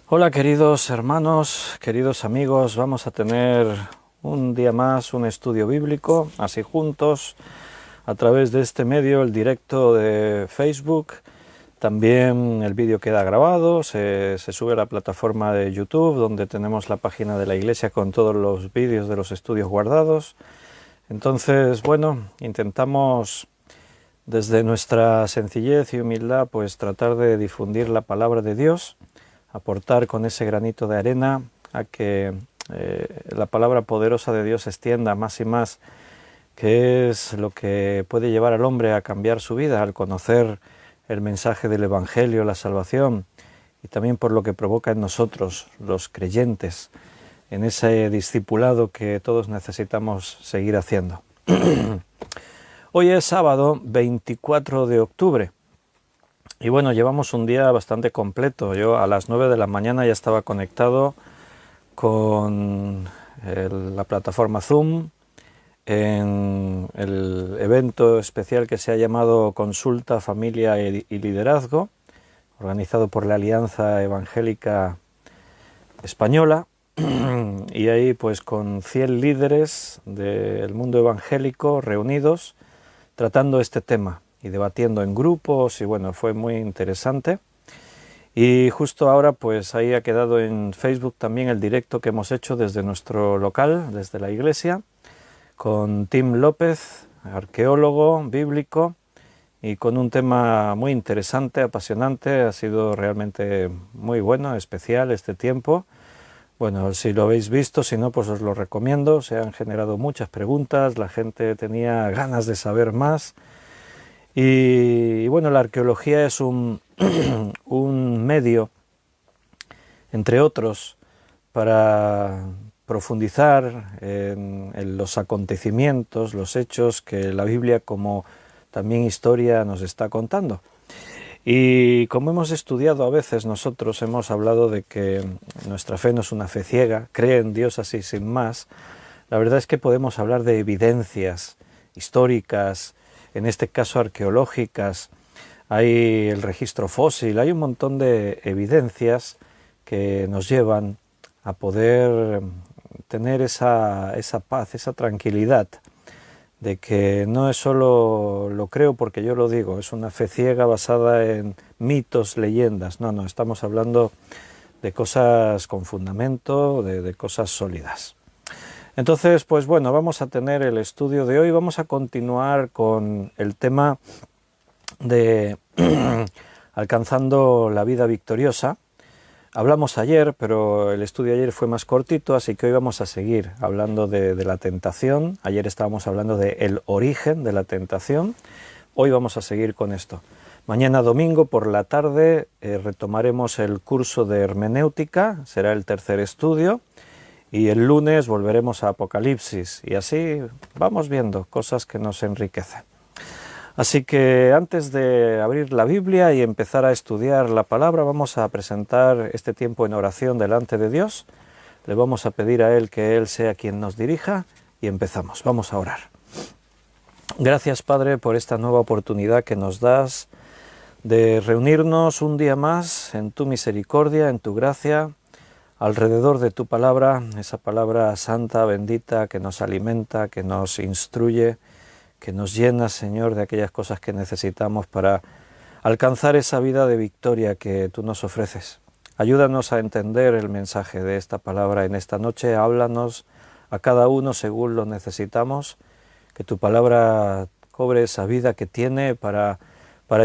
Hola queridos hermanos, queridos amigos, vamos a tener un día más un estudio bíblico, así juntos, a través de este medio, el directo de Facebook. También el vídeo queda grabado, se sube a la plataforma de YouTube, donde tenemos la página de la iglesia con todos los vídeos de los estudios guardados. Entonces, bueno, intentamos desde nuestra sencillez y humildad, pues tratar de difundir la palabra de Dios, aportar con ese granito de arena a que la palabra poderosa de Dios se extienda más y más, que es lo que puede llevar al hombre a cambiar su vida, al conocer el mensaje del Evangelio, la salvación, y también por lo que provoca en nosotros, los creyentes, en ese discipulado que todos necesitamos seguir haciendo. Hoy es sábado 24 de octubre. Y bueno, llevamos un día bastante completo. Yo a las 9 de la mañana ya estaba conectado con la plataforma Zoom en el evento especial que se ha llamado Consulta, Familia y Liderazgo, organizado por la Alianza Evangélica Española, y ahí pues con 100 líderes del mundo evangélico reunidos tratando este tema y debatiendo en grupos, y bueno, fue muy interesante. Y justo ahora pues ahí ha quedado en Facebook también el directo que hemos hecho desde nuestro local, desde la iglesia, con Tim López, arqueólogo bíblico, y con un tema muy interesante, apasionante. Ha sido realmente muy bueno, especial este tiempo. Bueno, si lo habéis visto, si no, pues os lo recomiendo. Se han generado muchas preguntas, la gente tenía ganas de saber más. Y bueno, la arqueología es un medio, entre otros, para profundizar en los acontecimientos, los hechos que la Biblia como también historia nos está contando. Y como hemos estudiado a veces nosotros, hemos hablado de que nuestra fe no es una fe ciega, cree en Dios así sin más. La verdad es que podemos hablar de evidencias históricas, en este caso arqueológicas, hay el registro fósil, hay un montón de evidencias que nos llevan a poder tener esa paz, esa tranquilidad de que no es solo lo creo porque yo lo digo, es una fe ciega basada en mitos, leyendas. No, estamos hablando de cosas con fundamento, de cosas sólidas. Entonces, pues bueno, vamos a tener el estudio de hoy, vamos a continuar con el tema de alcanzando la vida victoriosa. Hablamos ayer, pero el estudio de ayer fue más cortito, así que hoy vamos a seguir hablando de la tentación. Ayer estábamos hablando del origen de la tentación. Hoy vamos a seguir con esto. Mañana domingo por la tarde retomaremos el curso de hermenéutica, será el tercer estudio, y el lunes volveremos a Apocalipsis, y así vamos viendo cosas que nos enriquecen. Así que antes de abrir la Biblia y empezar a estudiar la palabra, vamos a presentar este tiempo en oración delante de Dios. Le vamos a pedir a Él que Él sea quien nos dirija y empezamos. Vamos a orar. Gracias, Padre, por esta nueva oportunidad que nos das de reunirnos un día más en tu misericordia, en tu gracia, alrededor de tu palabra, esa palabra santa, bendita, que nos alimenta, que nos instruye, que nos llena, Señor, de aquellas cosas que necesitamos para alcanzar esa vida de victoria que tú nos ofreces. Ayúdanos a entender el mensaje de esta palabra en esta noche, háblanos a cada uno según lo necesitamos, que tu palabra cobre esa vida que tiene para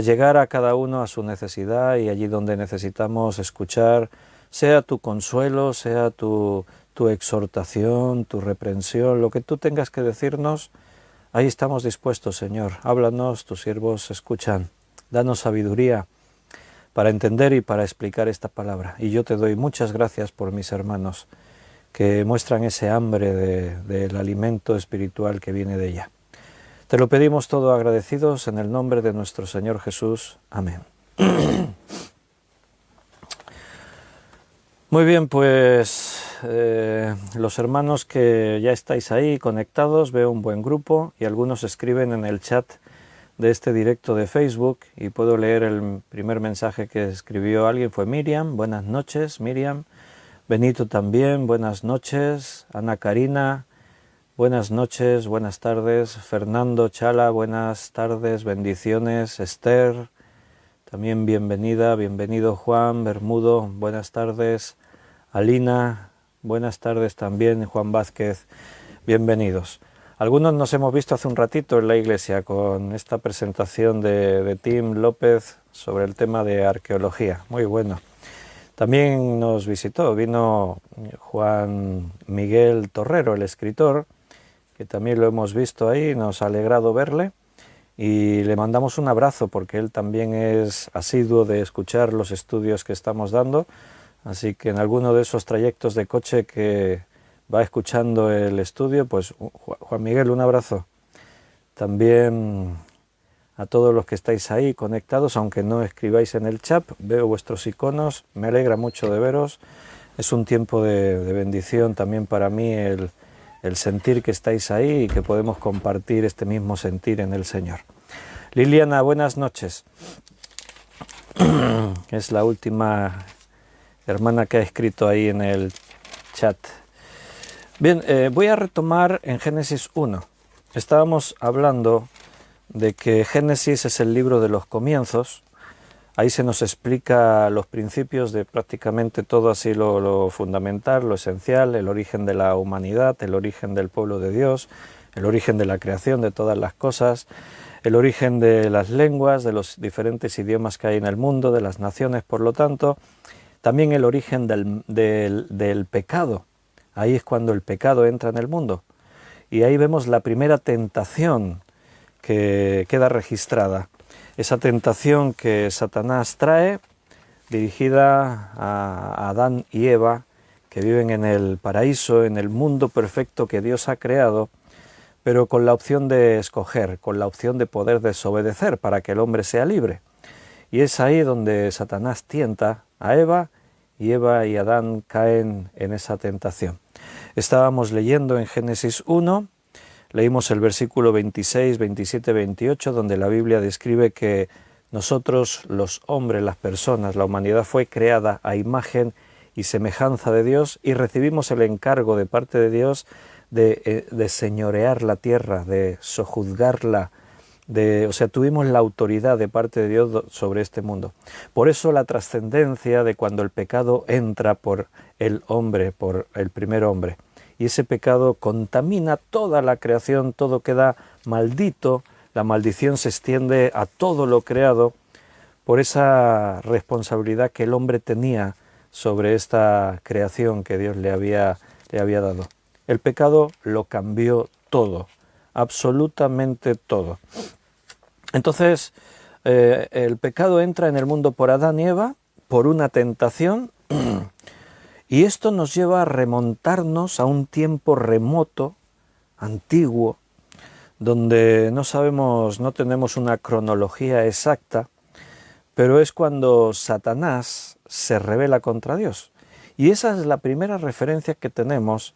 llegar a cada uno a su necesidad, y allí donde necesitamos escuchar, sea tu consuelo, sea tu exhortación, tu reprensión, lo que tú tengas que decirnos. Ahí estamos dispuestos, Señor. Háblanos, tus siervos escuchan. Danos sabiduría para entender y para explicar esta palabra. Y yo te doy muchas gracias por mis hermanos que muestran ese hambre del alimento espiritual que viene de ella. Te lo pedimos todo agradecidos en el nombre de nuestro Señor Jesús. Amén. Muy bien, pues los hermanos que ya estáis ahí conectados, veo un buen grupo y algunos escriben en el chat de este directo de Facebook y puedo leer el primer mensaje que escribió alguien. Fue Miriam. Buenas noches, Miriam. Benito también, buenas noches. Ana Karina, buenas noches, buenas tardes. Fernando Chala, buenas tardes, bendiciones. Esther, también bienvenida, bienvenido. Juan Bermudo, buenas tardes. Alina, buenas tardes también. Juan Vázquez, bienvenidos. Algunos nos hemos visto hace un ratito en la iglesia con esta presentación de Tim López sobre el tema de arqueología. Muy bueno. También nos visitó, vino Juan Miguel Torrero, el escritor, que también lo hemos visto ahí, nos ha alegrado verle y le mandamos un abrazo porque él también es asiduo de escuchar los estudios que estamos dando, así que en alguno de esos trayectos de coche que va escuchando el estudio, pues Juan Miguel, un abrazo. También a todos los que estáis ahí conectados, aunque no escribáis en el chat, veo vuestros iconos, me alegra mucho de veros, es un tiempo de bendición también para mí el sentir que estáis ahí y que podemos compartir este mismo sentir en el Señor. Liliana, buenas noches. Es la última hermana que ha escrito ahí en el chat. Bien, voy a retomar en Génesis 1. Estábamos hablando de que Génesis es el libro de los comienzos. Ahí se nos explica los principios de prácticamente todo, así lo fundamental, lo esencial, el origen de la humanidad, el origen del pueblo de Dios, el origen de la creación de todas las cosas, el origen de las lenguas, de los diferentes idiomas que hay en el mundo, de las naciones, por lo tanto, también el origen del pecado. Ahí es cuando el pecado entra en el mundo. Y ahí vemos la primera tentación que queda registrada. Esa tentación que Satanás trae, dirigida a Adán y Eva, que viven en el paraíso, en el mundo perfecto que Dios ha creado, pero con la opción de escoger, con la opción de poder desobedecer para que el hombre sea libre. Y es ahí donde Satanás tienta a Eva y Adán caen en esa tentación. Estábamos leyendo en Génesis 1, leímos el versículo 26, 27, 28, donde la Biblia describe que nosotros, los hombres, las personas, la humanidad fue creada a imagen y semejanza de Dios y recibimos el encargo de parte de Dios de señorear la tierra, de sojuzgarla, o sea, tuvimos la autoridad de parte de Dios sobre este mundo. Por eso la trascendencia de cuando el pecado entra por el hombre, por el primer hombre. Y ese pecado contamina toda la creación, todo queda maldito, la maldición se extiende a todo lo creado por esa responsabilidad que el hombre tenía sobre esta creación que Dios le había dado. El pecado lo cambió todo, absolutamente todo. Entonces, el pecado entra en el mundo por Adán y Eva, por una tentación, y esto nos lleva a remontarnos a un tiempo remoto, antiguo, donde no sabemos, no tenemos una cronología exacta, pero es cuando Satanás se rebela contra Dios. Y esa es la primera referencia que tenemos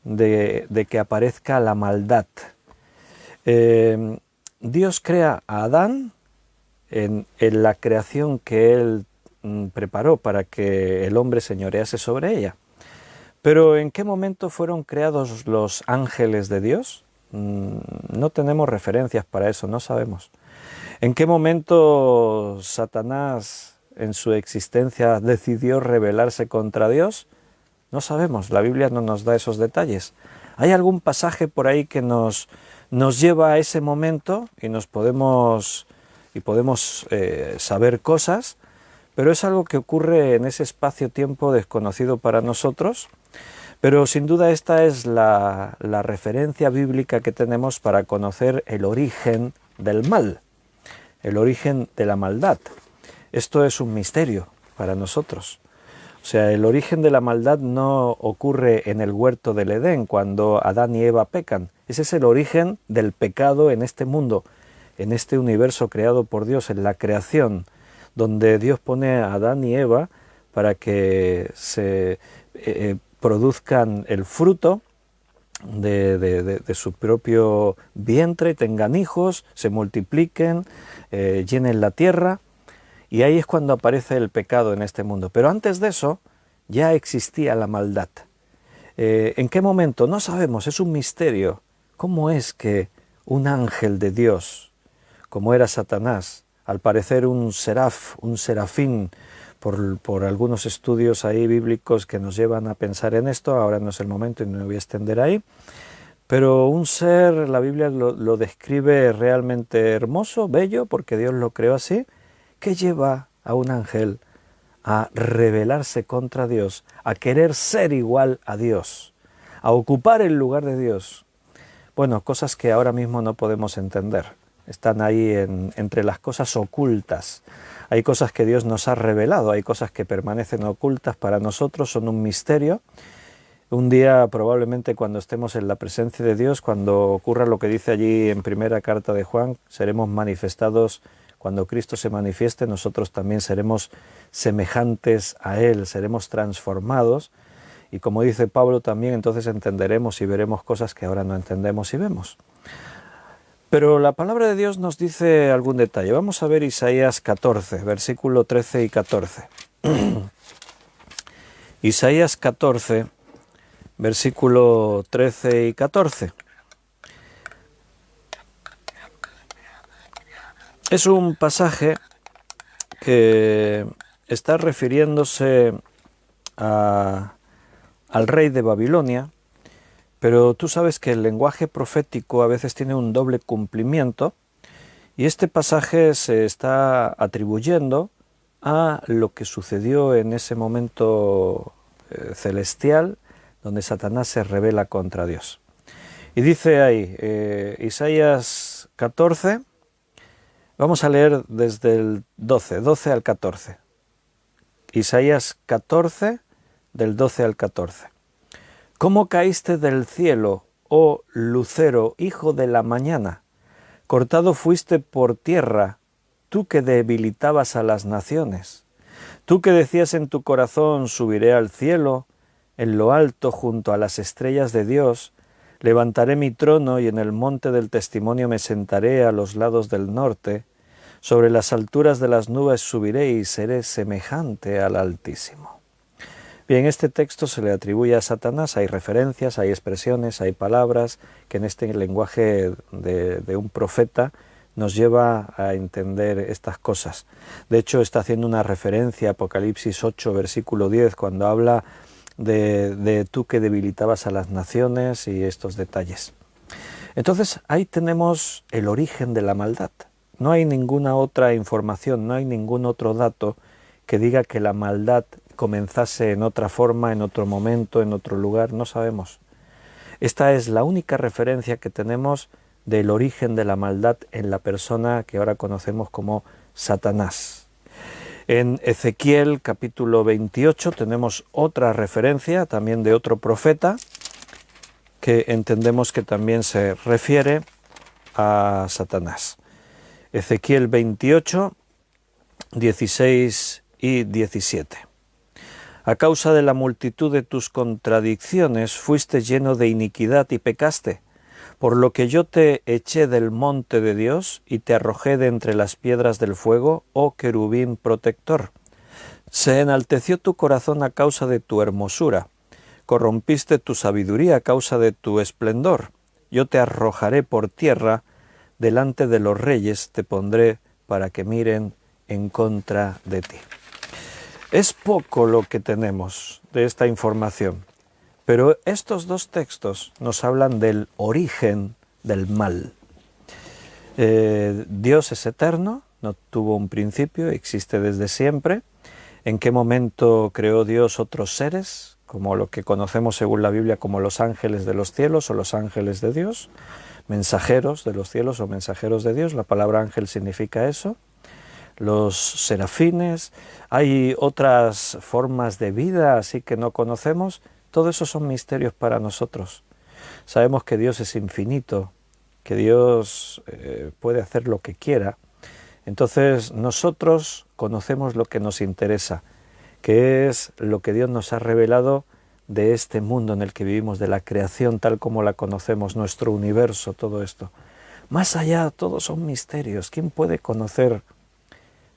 de que aparezca la maldad. Dios crea a Adán en la creación que él preparó para que el hombre señorease sobre ella. Pero ¿en qué momento fueron creados los ángeles de Dios? No tenemos referencias para eso, no sabemos. ¿En qué momento Satanás en su existencia decidió rebelarse contra Dios? No sabemos, la Biblia no nos da esos detalles. ¿Hay algún pasaje por ahí que nos lleva a ese momento y podemos saber cosas? Pero es algo que ocurre en ese espacio-tiempo desconocido para nosotros. Pero sin duda esta es la referencia bíblica que tenemos para conocer el origen del mal, el origen de la maldad. Esto es un misterio para nosotros. O sea, el origen de la maldad no ocurre en el huerto del Edén, cuando Adán y Eva pecan. Ese es el origen del pecado en este mundo, en este universo creado por Dios, en la creación, donde Dios pone a Adán y Eva para que se produzcan el fruto de su propio vientre, tengan hijos, se multipliquen, llenen la tierra, y ahí es cuando aparece el pecado en este mundo. Pero antes de eso ya existía la maldad. ¿En qué momento? No sabemos, es un misterio. ¿Cómo es que un ángel de Dios, como era Satanás, al parecer un serafín, por algunos estudios ahí bíblicos que nos llevan a pensar en esto, ahora no es el momento y no me voy a extender ahí, pero un ser, la Biblia lo describe realmente hermoso, bello, porque Dios lo creó así, que lleva a un ángel a rebelarse contra Dios, a querer ser igual a Dios, a ocupar el lugar de Dios. Bueno, cosas que ahora mismo no podemos entender. Están ahí entre las cosas ocultas. Hay cosas que Dios nos ha revelado, hay cosas que permanecen ocultas para nosotros, son un misterio. Un día, probablemente cuando estemos en la presencia de Dios, cuando ocurra lo que dice allí en primera carta de Juan, seremos manifestados. Cuando Cristo se manifieste, nosotros también seremos semejantes a Él, seremos transformados. Y como dice Pablo también, entonces entenderemos y veremos cosas que ahora no entendemos y vemos. Pero la palabra de Dios nos dice algún detalle. Vamos a ver Isaías 14, versículo 13 y 14. Isaías 14, versículo 13 y 14. Es un pasaje que está refiriéndose al rey de Babilonia, pero tú sabes que el lenguaje profético a veces tiene un doble cumplimiento, y este pasaje se está atribuyendo a lo que sucedió en ese momento celestial, donde Satanás se rebela contra Dios. Y dice ahí, Isaías 14, vamos a leer desde el 12 al 14. Isaías 14, del 12 al 14. ¿Cómo caíste del cielo, oh lucero, hijo de la mañana? Cortado fuiste por tierra, tú que debilitabas a las naciones. Tú que decías en tu corazón, subiré al cielo, en lo alto junto a las estrellas de Dios, levantaré mi trono y en el monte del testimonio me sentaré a los lados del norte, sobre las alturas de las nubes subiré y seré semejante al Altísimo. Bien, este texto se le atribuye a Satanás, hay referencias, hay expresiones, hay palabras que en este lenguaje de un profeta nos lleva a entender estas cosas. De hecho, está haciendo una referencia a Apocalipsis 8, versículo 10, cuando habla de tú que debilitabas a las naciones y estos detalles. Entonces, ahí tenemos el origen de la maldad. No hay ninguna otra información, no hay ningún otro dato que diga que la maldad comenzase en otra forma, en otro momento, en otro lugar, no sabemos. Esta es la única referencia que tenemos del origen de la maldad en la persona que ahora conocemos como Satanás. En Ezequiel capítulo 28 tenemos otra referencia también de otro profeta que entendemos que también se refiere a Satanás. Ezequiel 28, 16 y 17. A causa de la multitud de tus contradicciones fuiste lleno de iniquidad y pecaste, por lo que yo te eché del monte de Dios y te arrojé de entre las piedras del fuego, oh querubín protector. Se enalteció tu corazón a causa de tu hermosura, corrompiste tu sabiduría a causa de tu esplendor. Yo te arrojaré por tierra, delante de los reyes te pondré para que miren en contra de ti. Es poco lo que tenemos de esta información, pero estos dos textos nos hablan del origen del mal. Dios es eterno, no tuvo un principio, existe desde siempre. ¿En qué momento creó Dios otros seres, como lo que conocemos según la Biblia como los ángeles de los cielos o los ángeles de Dios? Mensajeros de los cielos o mensajeros de Dios, la palabra ángel significa eso. Los serafines, hay otras formas de vida así que no conocemos, todo eso son misterios para nosotros. Sabemos que Dios es infinito, que Dios puede hacer lo que quiera, entonces nosotros conocemos lo que nos interesa, que es lo que Dios nos ha revelado de este mundo en el que vivimos, de la creación tal como la conocemos, nuestro universo, todo esto. Más allá, todos son misterios. ¿Quién puede conocer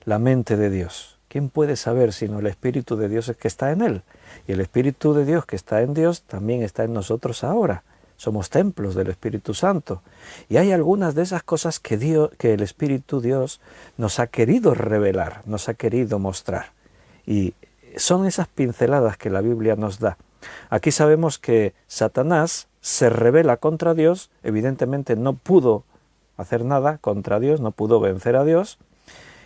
la mente de Dios? ¿Quién puede saber sino el Espíritu de Dios es que está en Él? Y el Espíritu de Dios que está en Dios también está en nosotros ahora. Somos templos del Espíritu Santo. Y hay algunas de esas cosas que el Espíritu Dios nos ha querido revelar, nos ha querido mostrar. Y son esas pinceladas que la Biblia nos da. Aquí sabemos que Satanás se rebela contra Dios, evidentemente no pudo hacer nada contra Dios, no pudo vencer a Dios,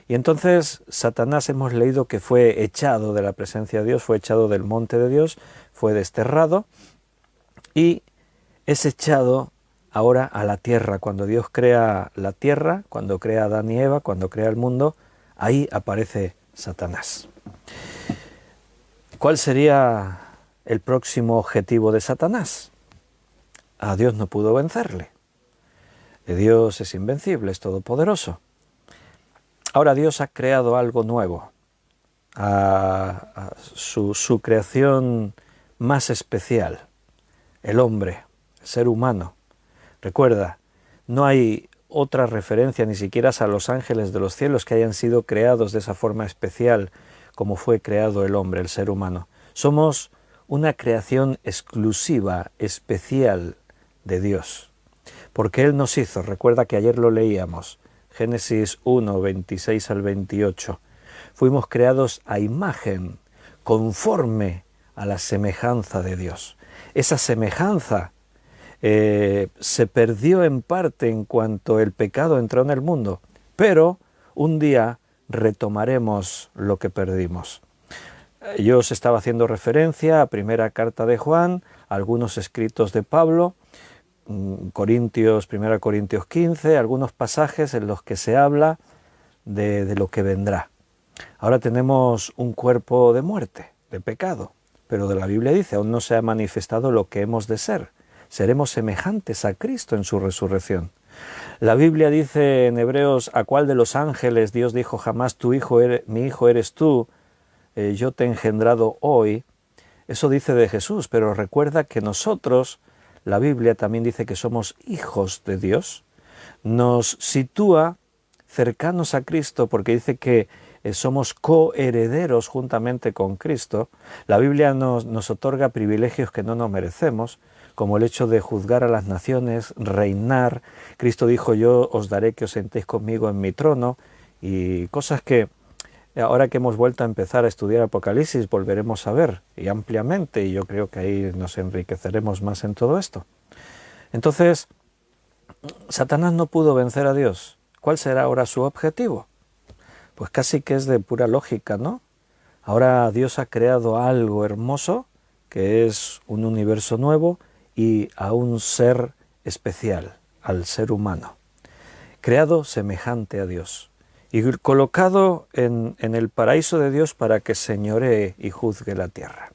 y entonces Satanás hemos leído que fue echado de la presencia de Dios, fue echado del monte de Dios, fue desterrado y es echado ahora a la tierra. Cuando Dios crea la tierra, cuando crea a Adán y Eva, cuando crea el mundo, ahí aparece Satanás. ¿Cuál sería el próximo objetivo de Satanás? A Dios no pudo vencerle. Dios es invencible, es todopoderoso. Ahora Dios ha creado algo nuevo, su creación más especial, el hombre, el ser humano. Recuerda, no hay otra referencia ni siquiera a los ángeles de los cielos que hayan sido creados de esa forma especial como fue creado el hombre, el ser humano. Somos una creación exclusiva, especial de Dios, porque Él nos hizo, recuerda que ayer lo leíamos, Génesis 1, 26 al 28. Fuimos creados a imagen, conforme a la semejanza de Dios. Esa semejanza se perdió en parte en cuanto el pecado entró en el mundo, pero un día retomaremos lo que perdimos. Yo os estaba haciendo referencia a primera carta de Juan, a algunos escritos de Pablo, 1 Corintios 15, algunos pasajes en los que se habla de lo que vendrá. Ahora tenemos un cuerpo de muerte, de pecado, pero de la Biblia dice, aún no se ha manifestado lo que hemos de ser. Seremos semejantes a Cristo en su resurrección. La Biblia dice en Hebreos, ¿a cuál de los ángeles Dios dijo jamás mi hijo eres tú, yo te he engendrado hoy? Eso dice de Jesús, pero recuerda que nosotros, la Biblia también dice que somos hijos de Dios, nos sitúa cercanos a Cristo porque dice que somos coherederos juntamente con Cristo. La Biblia nos otorga privilegios que no nos merecemos, como el hecho de juzgar a las naciones, reinar. Cristo dijo, yo os daré que os sentéis conmigo en mi trono, y cosas que ahora que hemos vuelto a empezar a estudiar Apocalipsis volveremos a ver, y ampliamente, y yo creo que ahí nos enriqueceremos más en todo esto. Entonces, Satanás no pudo vencer a Dios. ¿Cuál será ahora su objetivo? Pues casi que es de pura lógica, ¿no? Ahora Dios ha creado algo hermoso, que es un universo nuevo, y a un ser especial, al ser humano, creado semejante a Dios, y colocado en el paraíso de Dios para que señoree y juzgue la tierra.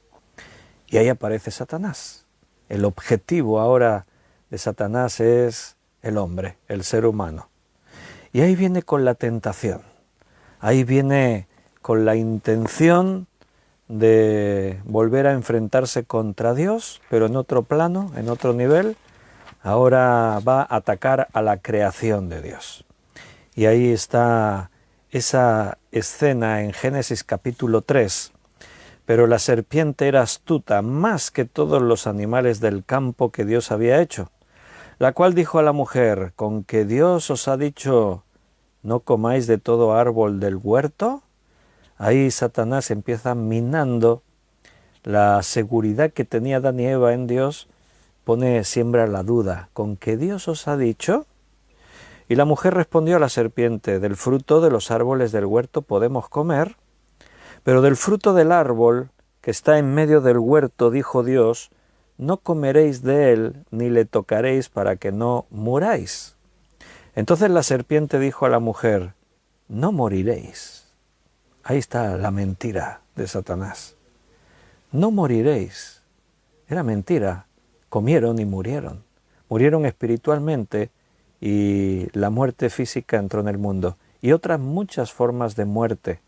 Y ahí aparece Satanás. El objetivo ahora de Satanás es el hombre, el ser humano. Y ahí viene con la tentación, ahí viene con la intención de volver a enfrentarse contra Dios, pero en otro plano, en otro nivel. Ahora va a atacar a la creación de Dios. Y ahí está esa escena en Génesis capítulo 3. Pero la serpiente era astuta más que todos los animales del campo que Dios había hecho, la cual dijo a la mujer, ¿con que Dios os ha dicho, no comáis de todo árbol del huerto? Ahí Satanás empieza minando la seguridad que tenía Adán y Eva en Dios, siembra la duda, ¿con que Dios os ha dicho? Y la mujer respondió a la serpiente, del fruto de los árboles del huerto podemos comer, pero del fruto del árbol que está en medio del huerto, dijo Dios, no comeréis de él, ni le tocaréis para que no muráis. Entonces la serpiente dijo a la mujer, no moriréis. Ahí está la mentira de Satanás. No moriréis. Era mentira. Comieron y murieron. Murieron espiritualmente y la muerte física entró en el mundo. Y otras muchas formas de muerte.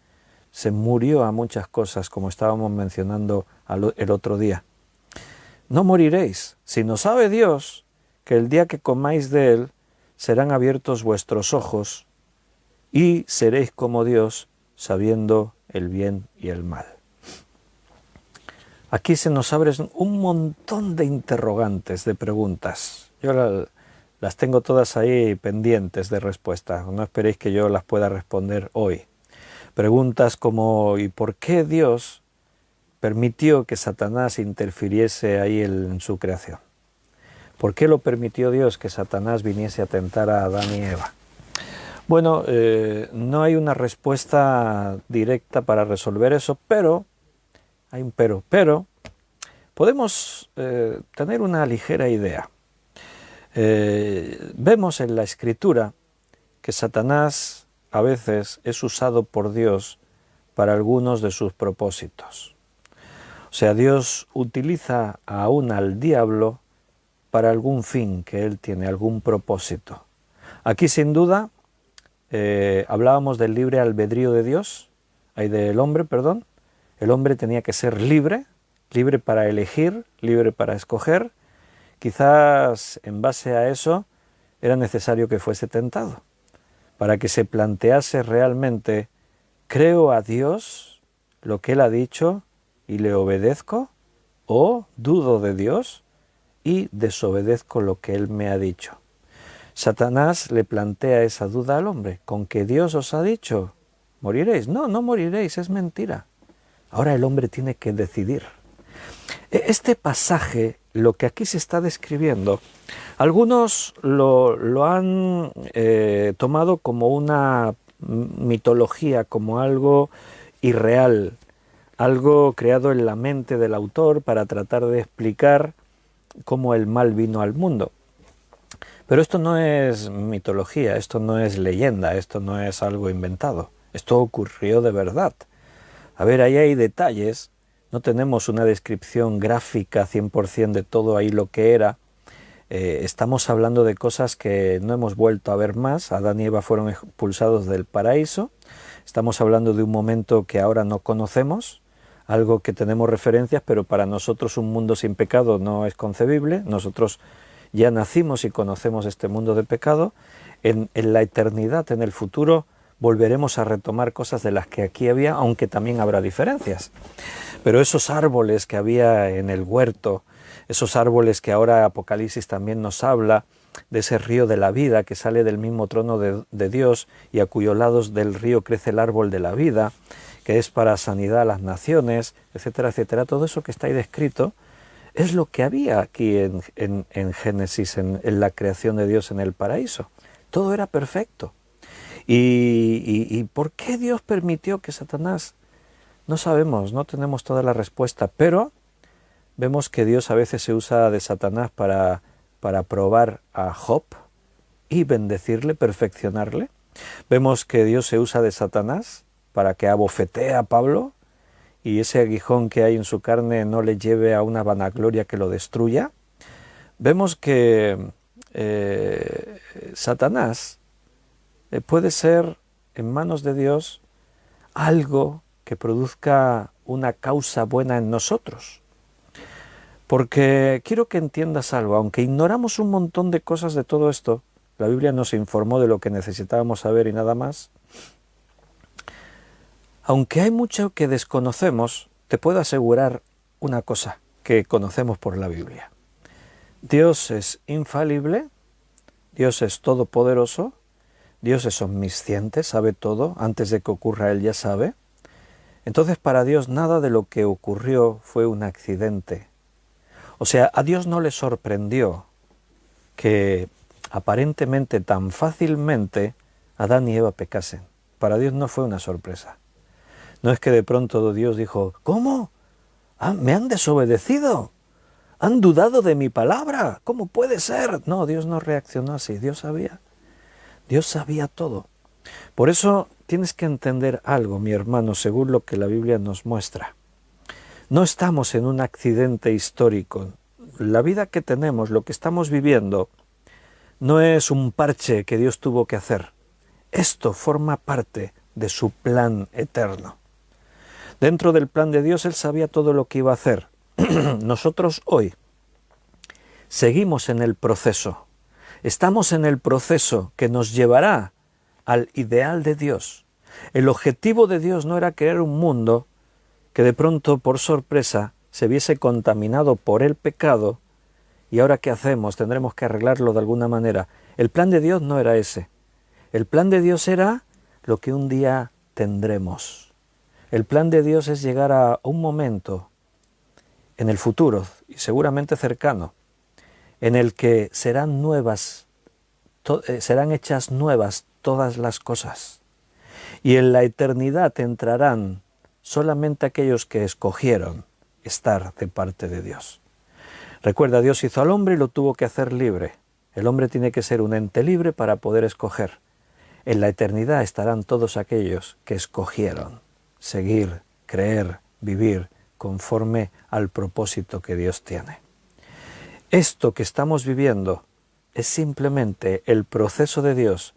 Se murió a muchas cosas, como estábamos mencionando el otro día. no moriréis, sino sabe Dios que el día que comáis de él serán abiertos vuestros ojos y seréis como Dios, sabiendo el bien y el mal. Aquí se nos abren un montón de interrogantes, de preguntas. Yo las tengo todas ahí pendientes de respuesta. No esperéis que yo las pueda responder hoy. Preguntas como ¿y por qué Dios permitió que Satanás interfiriese ahí en su creación? ¿Por qué lo permitió Dios que Satanás viniese a tentar a Adán y Eva? Bueno, no hay una respuesta directa para resolver eso, pero hay un pero podemos tener una ligera idea. Vemos en la Escritura que Satanás a veces es usado por Dios para algunos de sus propósitos. O sea, Dios utiliza aún al diablo para algún fin que él tiene, algún propósito. Aquí sin duda hablábamos del libre albedrío de Dios, del hombre, perdón. El hombre tenía que ser libre para elegir, libre para escoger. Quizás en base a eso era necesario que fuese tentado, para que se plantease realmente, ¿creo a Dios lo que Él ha dicho y le obedezco? ¿O dudo de Dios y desobedezco lo que Él me ha dicho? Satanás le plantea esa duda al hombre, ¿con que Dios os ha dicho? ¿Moriréis? No, no moriréis, es mentira. Ahora el hombre tiene que decidir. Este pasaje, lo que aquí se está describiendo, algunos lo han tomado como una mitología, como algo irreal, algo creado en la mente del autor para tratar de explicar cómo el mal vino al mundo. Pero esto no es mitología, esto no es leyenda, esto no es algo inventado, esto ocurrió de verdad. A ver, ahí hay detalles, no tenemos una descripción gráfica 100% de todo ahí lo que era. Estamos hablando de cosas que no hemos vuelto a ver más. Adán y Eva fueron expulsados del paraíso. Estamos hablando de un momento que ahora no conocemos, algo que tenemos referencias, pero para nosotros un mundo sin pecado no es concebible. Nosotros ya nacimos y conocemos este mundo de pecado. En la eternidad, en el futuro, volveremos a retomar cosas de las que aquí había, aunque también habrá diferencias. Pero esos árboles que había en el huerto, esos árboles que ahora Apocalipsis también nos habla, de ese río de la vida que sale del mismo trono de Dios y a cuyos lados del río crece el árbol de la vida, que es para sanidad a las naciones, etcétera, etcétera. Todo eso que está ahí descrito es lo que había aquí en Génesis, en la creación de Dios en el paraíso. Todo era perfecto. ¿Y por qué Dios permitió que Satanás? No sabemos, no tenemos toda la respuesta, pero vemos que Dios a veces se usa de Satanás para probar a Job y bendecirle, perfeccionarle. Vemos que Dios se usa de Satanás para que abofetee a Pablo y ese aguijón que hay en su carne no le lleve a una vanagloria que lo destruya. Vemos que Satanás puede ser en manos de Dios algo que produzca una causa buena en nosotros. Porque quiero que entiendas algo, aunque ignoramos un montón de cosas de todo esto, la Biblia nos informó de lo que necesitábamos saber y nada más. Aunque hay mucho que desconocemos, te puedo asegurar una cosa que conocemos por la Biblia. Dios es infalible, Dios es todopoderoso, Dios es omnisciente, sabe todo, antes de que ocurra Él ya sabe. Entonces para Dios nada de lo que ocurrió fue un accidente. O sea, a Dios no le sorprendió que aparentemente tan fácilmente Adán y Eva pecasen. Para Dios no fue una sorpresa. No es que de pronto Dios dijo, ¿cómo? ¿Me han desobedecido? ¿Han dudado de mi palabra? ¿Cómo puede ser? No, Dios no reaccionó así, Dios sabía. Dios sabía todo. Por eso tienes que entender algo, mi hermano, según lo que la Biblia nos muestra. No estamos en un accidente histórico. La vida que tenemos, lo que estamos viviendo, no es un parche que Dios tuvo que hacer. Esto forma parte de su plan eterno. Dentro del plan de Dios Él sabía todo lo que iba a hacer. Nosotros hoy Seguimos en el proceso. Estamos en el proceso que nos llevará al ideal de Dios. El objetivo de Dios no era crear un mundo que de pronto, por sorpresa, se viese contaminado por el pecado y ahora ¿qué hacemos? Tendremos que arreglarlo de alguna manera. El plan de Dios no era ese. El plan de Dios era lo que un día tendremos. El plan de Dios es llegar a un momento en el futuro, y seguramente cercano, en el que serán hechas nuevas todas las cosas. Y en la eternidad entrarán solamente aquellos que escogieron estar de parte de Dios. Recuerda, Dios hizo al hombre y lo tuvo que hacer libre. El hombre tiene que ser un ente libre para poder escoger. En la eternidad estarán todos aquellos que escogieron seguir, creer, vivir conforme al propósito que Dios tiene. Esto que estamos viviendo es simplemente el proceso de Dios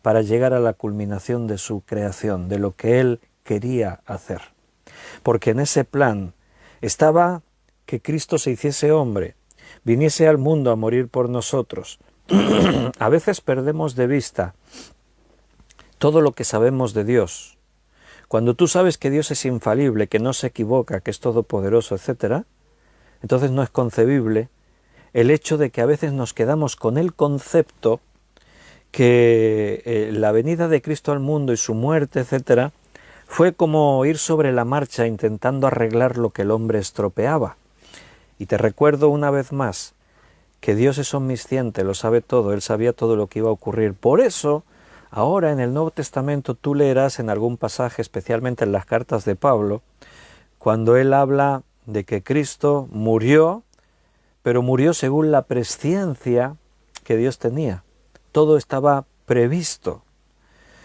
para llegar a la culminación de su creación, de lo que Él quería hacer. Porque en ese plan estaba que Cristo se hiciese hombre, viniese al mundo a morir por nosotros. A veces perdemos de vista todo lo que sabemos de Dios. Cuando tú sabes que Dios es infalible, que no se equivoca, que es todopoderoso, etc., entonces no es concebible el hecho de que a veces nos quedamos con el concepto que la venida de Cristo al mundo y su muerte, etc., fue como ir sobre la marcha intentando arreglar lo que el hombre estropeaba. Y te recuerdo una vez más que Dios es omnisciente, lo sabe todo, Él sabía todo lo que iba a ocurrir. Por eso, ahora en el Nuevo Testamento tú leerás en algún pasaje, especialmente en las cartas de Pablo, cuando él habla de que Cristo murió, pero murió según la presciencia que Dios tenía. Todo estaba previsto.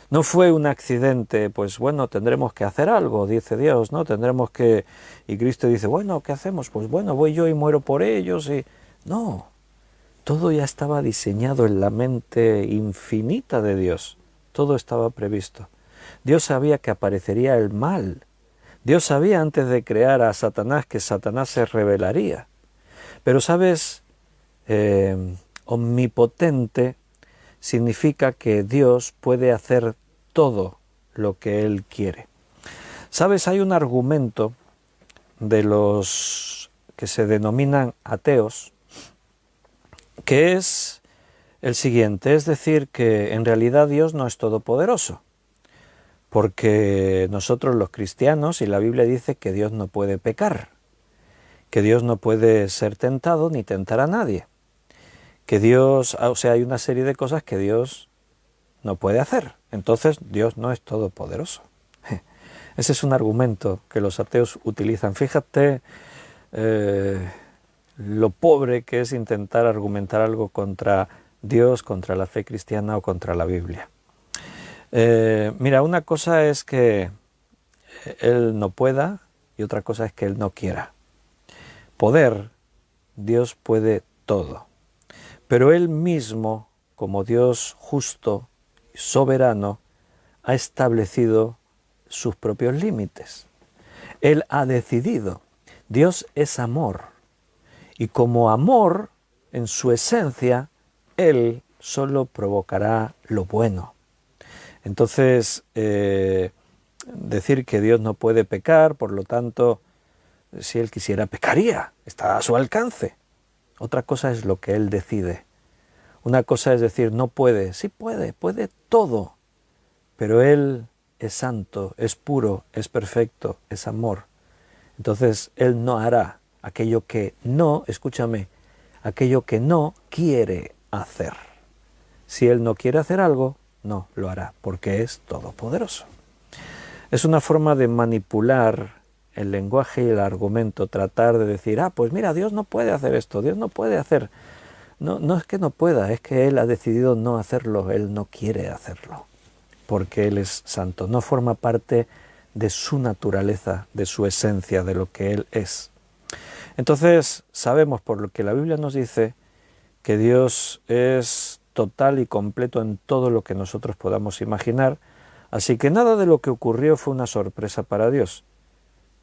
No fue un accidente, pues bueno, tendremos que hacer algo, dice Dios, ¿no? Tendremos que... Y Cristo dice, bueno, ¿qué hacemos? Pues bueno, voy yo y muero por ellos y... No, todo ya estaba diseñado en la mente infinita de Dios. Todo estaba previsto. Dios sabía que aparecería el mal. Dios sabía antes de crear a Satanás que Satanás se rebelaría. Pero, ¿sabes? Omnipotente significa que Dios puede hacer todo lo que Él quiere. ¿Sabes? Hay un argumento de los que se denominan ateos que es el siguiente, es decir, que en realidad Dios no es todopoderoso, porque nosotros los cristianos, y la Biblia dice que Dios no puede pecar, que Dios no puede ser tentado ni tentar a nadie, que Dios, o sea, hay una serie de cosas que Dios no puede hacer, entonces Dios no es todopoderoso. Ese es un argumento que los ateos utilizan. Fíjate lo pobre que es intentar argumentar algo contra Dios, contra la fe cristiana o contra la Biblia. Mira, una cosa es que Él no pueda y otra cosa es que Él no quiera. Poder, Dios puede todo. Pero Él mismo, como Dios justo y soberano, ha establecido sus propios límites. Él ha decidido. Dios es amor. Y como amor, en su esencia, Él solo provocará lo bueno. Entonces, decir que Dios no puede pecar, por lo tanto, si Él quisiera pecaría, está a su alcance. Otra cosa es lo que Él decide. Una cosa es decir, no puede, sí puede todo, pero Él es santo, es puro, es perfecto, es amor. Entonces Él no hará aquello que no, escúchame, aquello que no quiere hacer. Si Él no quiere hacer algo, no lo hará, porque es todopoderoso. Es una forma de manipular el lenguaje y el argumento, tratar de decir, pues mira, Dios no puede hacer esto, Dios no puede hacer... No es que no pueda, es que Él ha decidido no hacerlo, Él no quiere hacerlo, porque Él es santo, no forma parte de su naturaleza, de su esencia, de lo que Él es. Entonces sabemos por lo que la Biblia nos dice que Dios es total y completo en todo lo que nosotros podamos imaginar, así que nada de lo que ocurrió fue una sorpresa para Dios.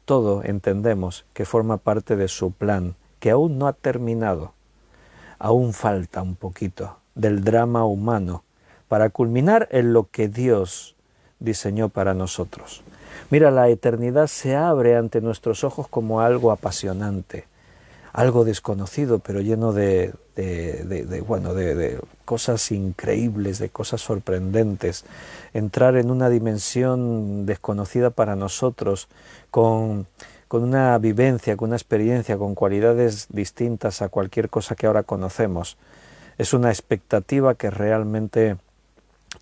Todo entendemos que forma parte de su plan, que aún no ha terminado. aún falta un poquito del drama humano para culminar en lo que Dios diseñó para nosotros. Mira, la eternidad se abre ante nuestros ojos como algo apasionante, algo desconocido, pero lleno de cosas increíbles, de cosas sorprendentes. Entrar en una dimensión desconocida para nosotros, con una vivencia, con una experiencia, con cualidades distintas a cualquier cosa que ahora conocemos. Es una expectativa que realmente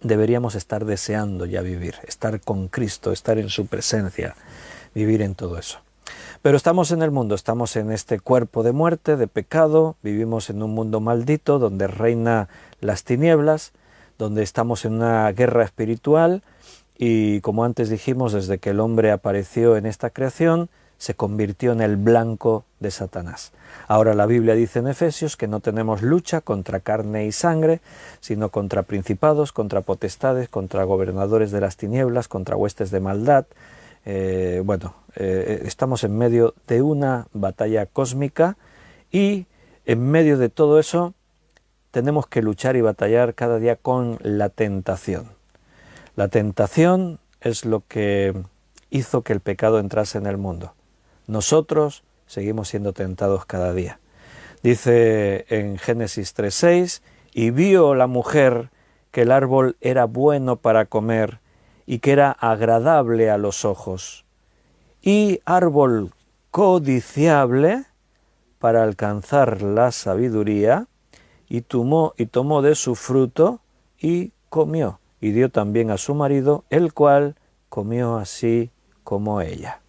deberíamos estar deseando ya vivir, estar con Cristo, estar en su presencia, vivir en todo eso. Pero estamos en el mundo, estamos en este cuerpo de muerte, de pecado, vivimos en un mundo maldito donde reina las tinieblas, donde estamos en una guerra espiritual y, como antes dijimos, desde que el hombre apareció en esta creación, se convirtió en el blanco de Satanás. Ahora la Biblia dice en Efesios que no tenemos lucha contra carne y sangre, sino contra principados, contra potestades, contra gobernadores de las tinieblas, contra huestes de maldad. Estamos en medio de una batalla cósmica y en medio de todo eso tenemos que luchar y batallar cada día con la tentación. La tentación es lo que hizo que el pecado entrase en el mundo. Nosotros seguimos siendo tentados cada día. Dice en Génesis 3:6, y vio la mujer que el árbol era bueno para comer y que era agradable a los ojos, y árbol codiciable para alcanzar la sabiduría, y tomó de su fruto y comió, y dio también a su marido, el cual comió así como ella.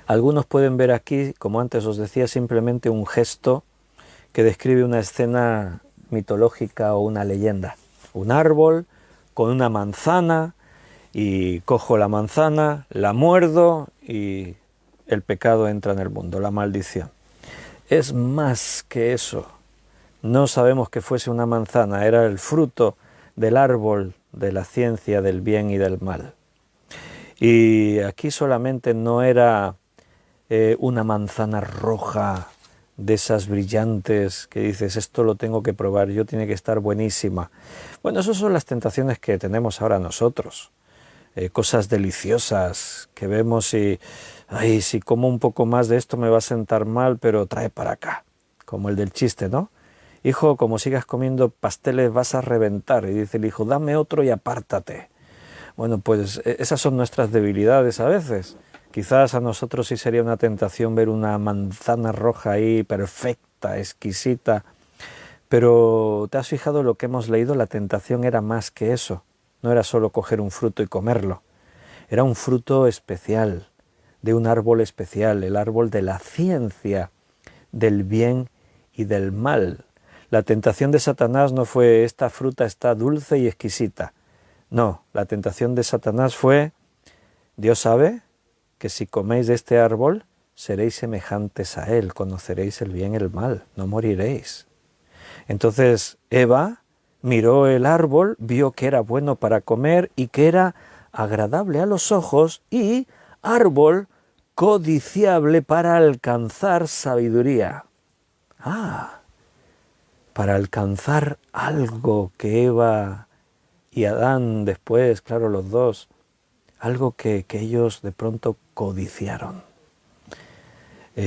Algunos pueden ver aquí, como antes os decía, simplemente un gesto que describe una escena mitológica o una leyenda. Un árbol con una manzana, y cojo la manzana, la muerdo y el pecado entra en el mundo, la maldición. Es más que eso. No sabemos que fuese una manzana, era el fruto del árbol de la ciencia del bien y del mal. Y aquí solamente no era una manzana roja de esas brillantes que dices, esto lo tengo que probar, yo tiene que estar buenísima. Bueno, esas son las tentaciones que tenemos ahora nosotros. Cosas deliciosas que vemos y, ay, si como un poco más de esto me va a sentar mal, pero trae para acá, como el del chiste, ¿no? Hijo, como sigas comiendo pasteles vas a reventar. Y dice el hijo, dame otro y apártate. Bueno, pues esas son nuestras debilidades a veces. Quizás a nosotros sí sería una tentación ver una manzana roja ahí, perfecta, exquisita. Pero ¿te has fijado lo que hemos leído? La tentación era más que eso. No era solo coger un fruto y comerlo. Era un fruto especial, de un árbol especial, el árbol de la ciencia, del bien y del mal. La tentación de Satanás no fue, esta fruta está dulce y exquisita. No, la tentación de Satanás fue, Dios sabe que si coméis de este árbol, seréis semejantes a él, conoceréis el bien y el mal, no moriréis. Entonces Eva miró el árbol, vio que era bueno para comer y que era agradable a los ojos y árbol codiciable para alcanzar sabiduría. Para alcanzar algo que Eva y Adán después, claro, los dos, algo que ellos de pronto codiciaron.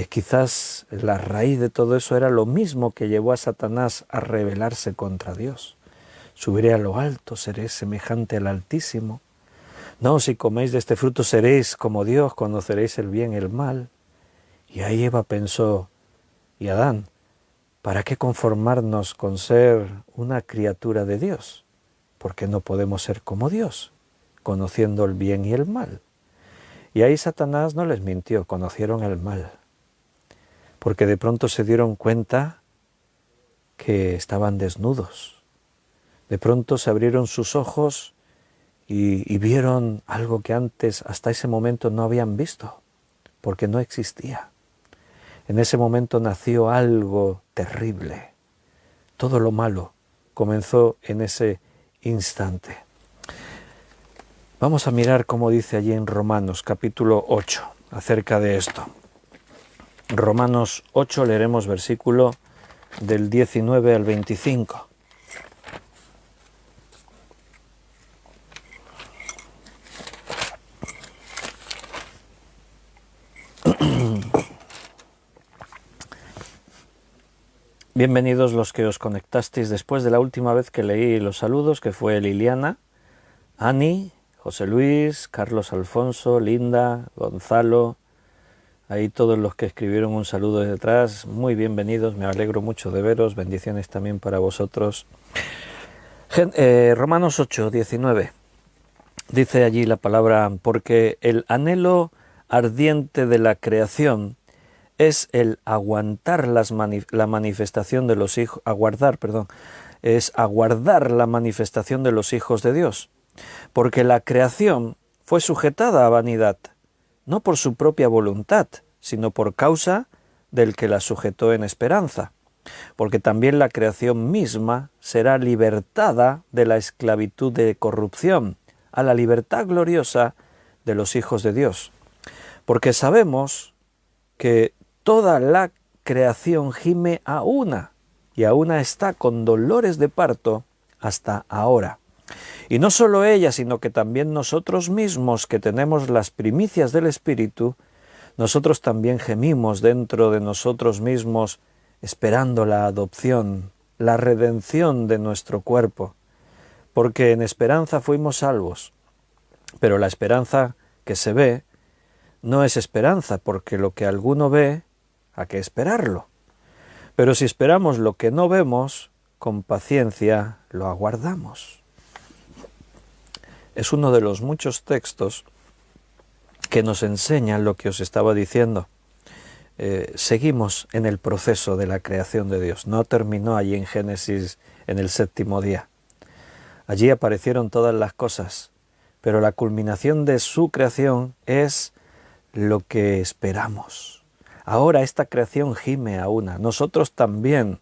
Quizás la raíz de todo eso era lo mismo que llevó a Satanás a rebelarse contra Dios. Subiré a lo alto, seré semejante al Altísimo. No, si coméis de este fruto seréis como Dios, conoceréis el bien y el mal. Y ahí Eva pensó, y Adán, ¿para qué conformarnos con ser una criatura de Dios? Porque no podemos ser como Dios, conociendo el bien y el mal. Y ahí Satanás no les mintió, conocieron el mal. Porque de pronto se dieron cuenta que estaban desnudos. De pronto se abrieron sus ojos y vieron algo que antes, hasta ese momento, no habían visto, porque no existía. En ese momento nació algo terrible. Todo lo malo comenzó en ese instante. Vamos a mirar cómo dice allí en Romanos capítulo 8 acerca de esto. Romanos 8 leeremos versículo del 19 al 25. Bienvenidos los que os conectasteis después de la última vez que leí los saludos, que fue Liliana, Ani, José Luis, Carlos Alfonso, Linda, Gonzalo, ahí todos los que escribieron un saludo detrás, muy bienvenidos, me alegro mucho de veros, bendiciones también para vosotros. Romanos 8, 19, dice allí la palabra, porque el anhelo ardiente de la creación es el aguardar la manifestación de los hijos, es aguardar la manifestación de los hijos de Dios, porque la creación fue sujetada a vanidad, no por su propia voluntad, sino por causa del que la sujetó en esperanza, porque también la creación misma será libertada de la esclavitud de corrupción a la libertad gloriosa de los hijos de Dios, porque sabemos que toda la creación gime a una, y a una está con dolores de parto hasta ahora. Y no solo ella, sino que también nosotros mismos, que tenemos las primicias del Espíritu, nosotros también gemimos dentro de nosotros mismos, esperando la adopción, la redención de nuestro cuerpo, porque en esperanza fuimos salvos. Pero la esperanza que se ve no es esperanza, porque lo que alguno ve, hay que esperarlo. Pero si esperamos lo que no vemos, con paciencia lo aguardamos. Es uno de los muchos textos que nos enseñan lo que os estaba diciendo. Seguimos en el proceso de la creación de Dios. No terminó allí en Génesis en el 7º día. Allí aparecieron todas las cosas, pero la culminación de su creación es lo que esperamos. Ahora esta creación gime a una, nosotros también,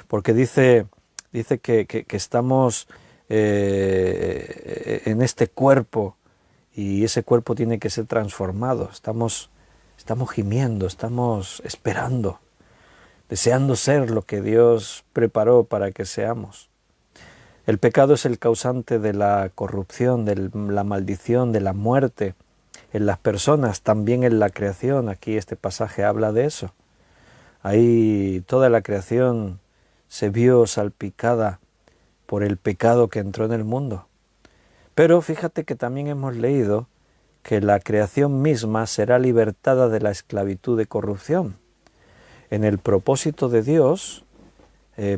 porque dice que estamos en este cuerpo y ese cuerpo tiene que ser transformado. Estamos gimiendo, estamos esperando, deseando ser lo que Dios preparó para que seamos. El pecado es el causante de la corrupción, de la maldición, de la muerte en las personas, también en la creación. Aquí este pasaje habla de eso. Ahí toda la creación se vio salpicada por el pecado que entró en el mundo. Pero fíjate que también hemos leído que la creación misma será libertada de la esclavitud de corrupción. En el propósito de Dios,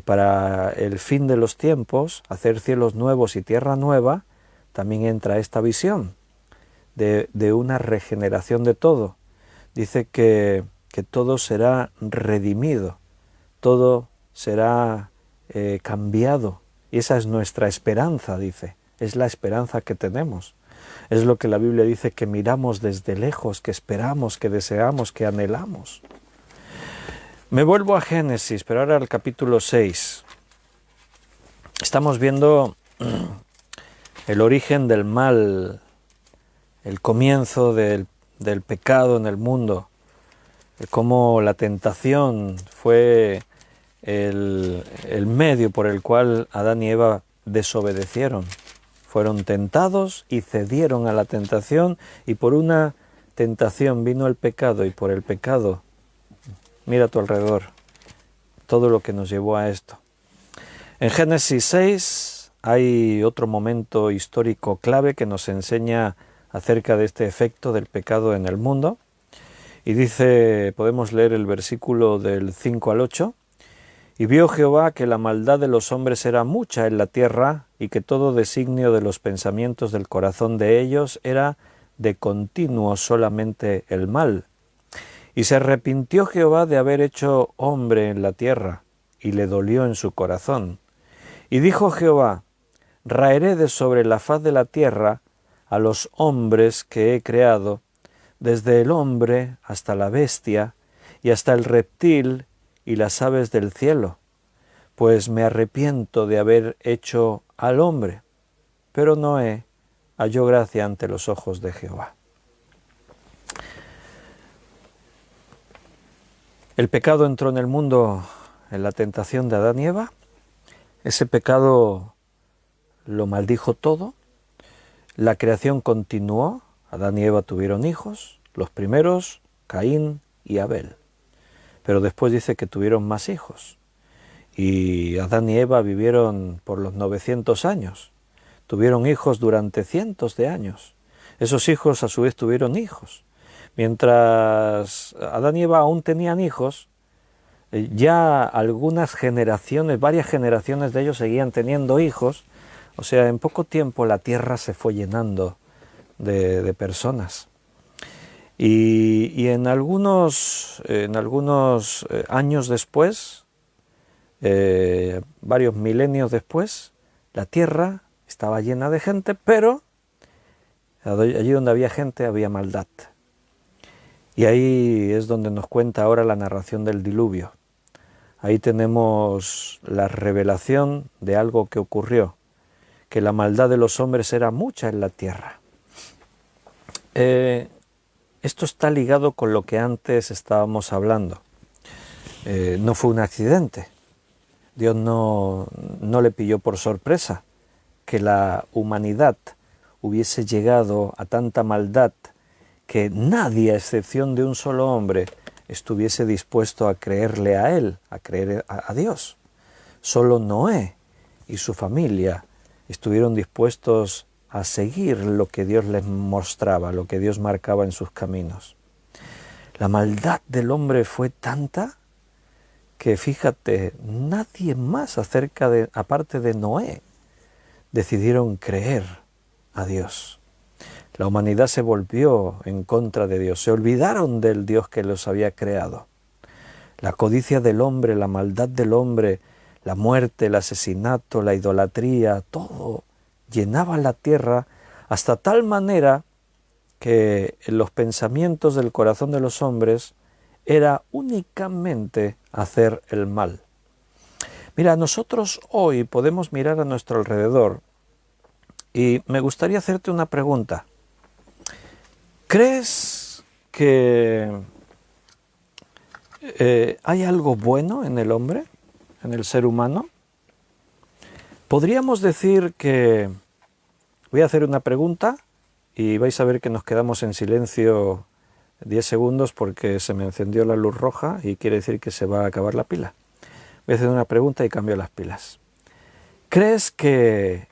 para el fin de los tiempos, hacer cielos nuevos y tierra nueva, también entra esta visión de una regeneración de todo. Dice que todo será redimido, todo será cambiado. Y esa es nuestra esperanza, dice. Es la esperanza que tenemos. Es lo que la Biblia dice, que miramos desde lejos, que esperamos, que deseamos, que anhelamos. Me vuelvo a Génesis, pero ahora al capítulo 6. Estamos viendo el origen del mal, el comienzo del pecado en el mundo, cómo la tentación fue el medio por el cual Adán y Eva desobedecieron. Fueron tentados y cedieron a la tentación, y por una tentación vino el pecado, y por el pecado, mira a tu alrededor, todo lo que nos llevó a esto. En Génesis 6 hay otro momento histórico clave que nos enseña acerca de este efecto del pecado en el mundo. Y dice, podemos leer el versículo del 5 al 8, y vio Jehová que la maldad de los hombres era mucha en la tierra, y que todo designio de los pensamientos del corazón de ellos era de continuo solamente el mal. Y se arrepintió Jehová de haber hecho hombre en la tierra, y le dolió en su corazón. Y dijo Jehová, raeré de sobre la faz de la tierra a los hombres que he creado, desde el hombre hasta la bestia, y hasta el reptil y las aves del cielo, pues me arrepiento de haber hecho al hombre. Pero Noé halló gracia ante los ojos de Jehová. El pecado entró en el mundo en la tentación de Adán y Eva, ese pecado lo maldijo todo, la creación continuó, Adán y Eva tuvieron hijos, los primeros, Caín y Abel, pero después dice que tuvieron más hijos, y Adán y Eva vivieron por los 900 años, tuvieron hijos durante cientos de años, esos hijos a su vez tuvieron hijos, mientras Adán y Eva aún tenían hijos, ya algunas generaciones, varias generaciones de ellos seguían teniendo hijos, o sea, en poco tiempo la tierra se fue llenando de personas. Y en algunos años después, varios milenios después, la tierra estaba llena de gente, pero allí donde había gente había maldad. Y ahí es donde nos cuenta ahora la narración del diluvio. Ahí tenemos la revelación de algo que ocurrió, que la maldad de los hombres era mucha en la tierra. Esto está ligado con lo que antes estábamos hablando. No fue un accidente. Dios no le pilló por sorpresa que la humanidad hubiese llegado a tanta maldad que nadie, a excepción de un solo hombre, estuviese dispuesto a creerle a él, a creer a Dios. Solo Noé y su familia estuvieron dispuestos a seguir lo que Dios les mostraba, lo que Dios marcaba en sus caminos. La maldad del hombre fue tanta que, fíjate, nadie más aparte de Noé, decidieron creer a Dios. La humanidad se volvió en contra de Dios, se olvidaron del Dios que los había creado. La codicia del hombre, la maldad del hombre, la muerte, el asesinato, la idolatría, todo llenaba la tierra hasta tal manera que en los pensamientos del corazón de los hombres era únicamente hacer el mal. Mira, nosotros hoy podemos mirar a nuestro alrededor y me gustaría hacerte una pregunta. ¿Crees que hay algo bueno en el hombre, en el ser humano? Podríamos decir que... Voy a hacer una pregunta y vais a ver que nos quedamos en silencio 10 segundos porque se me encendió la luz roja y quiere decir que se va a acabar la pila. Voy a hacer una pregunta y cambio las pilas. ¿Crees que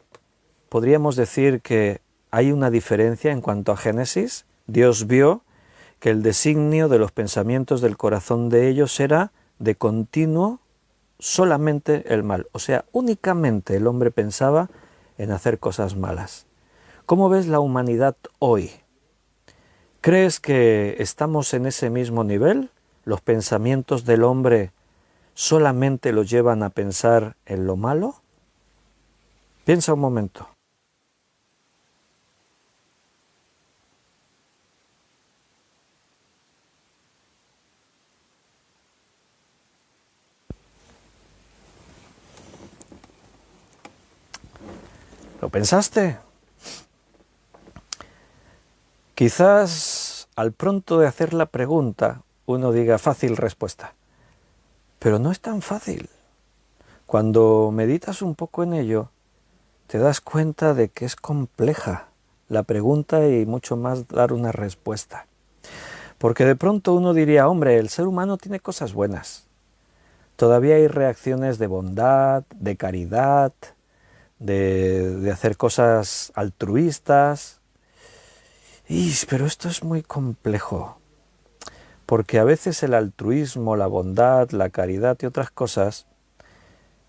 podríamos decir que hay una diferencia en cuanto a Génesis? Dios vio que el designio de los pensamientos del corazón de ellos era de continuo solamente el mal. O sea, únicamente el hombre pensaba en hacer cosas malas. ¿Cómo ves la humanidad hoy? ¿Crees que estamos en ese mismo nivel? ¿Los pensamientos del hombre solamente los llevan a pensar en lo malo? Piensa un momento. ¿Lo pensaste? Quizás al pronto de hacer la pregunta uno diga fácil respuesta, pero no es tan fácil. Cuando meditas un poco en ello, te das cuenta de que es compleja la pregunta y mucho más dar una respuesta. Porque de pronto uno diría, hombre, el ser humano tiene cosas buenas. Todavía hay reacciones de bondad, de caridad, de hacer cosas altruistas. Pero esto es muy complejo, porque a veces el altruismo, la bondad, la caridad y otras cosas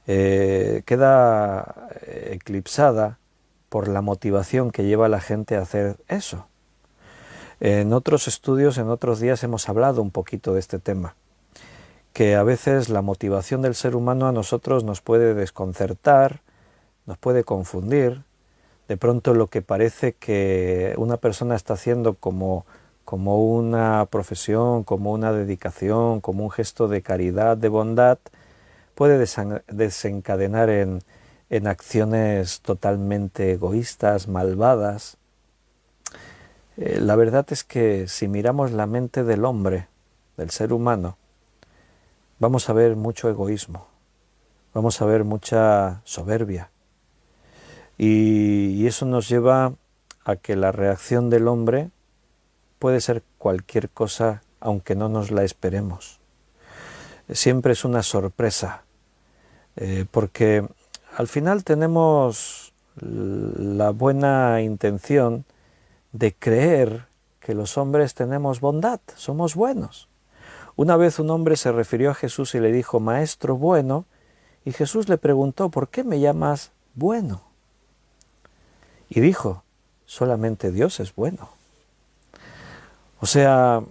queda eclipsada por la motivación que lleva a la gente a hacer eso. En otros estudios, en otros días hemos hablado un poquito de este tema, que a veces la motivación del ser humano a nosotros nos puede desconcertar, nos puede confundir. De pronto lo que parece que una persona está haciendo como una profesión, como una dedicación, como un gesto de caridad, de bondad, puede desencadenar en acciones totalmente egoístas, malvadas. La verdad es que si miramos la mente del hombre, del ser humano, vamos a ver mucho egoísmo, vamos a ver mucha soberbia. Y eso nos lleva a que la reacción del hombre puede ser cualquier cosa, aunque no nos la esperemos. Siempre es una sorpresa, porque al final tenemos la buena intención de creer que los hombres tenemos bondad, somos buenos. Una vez un hombre se refirió a Jesús y le dijo, Maestro bueno, y Jesús le preguntó, ¿por qué me llamas bueno? Y dijo, solamente Dios es bueno. O sea,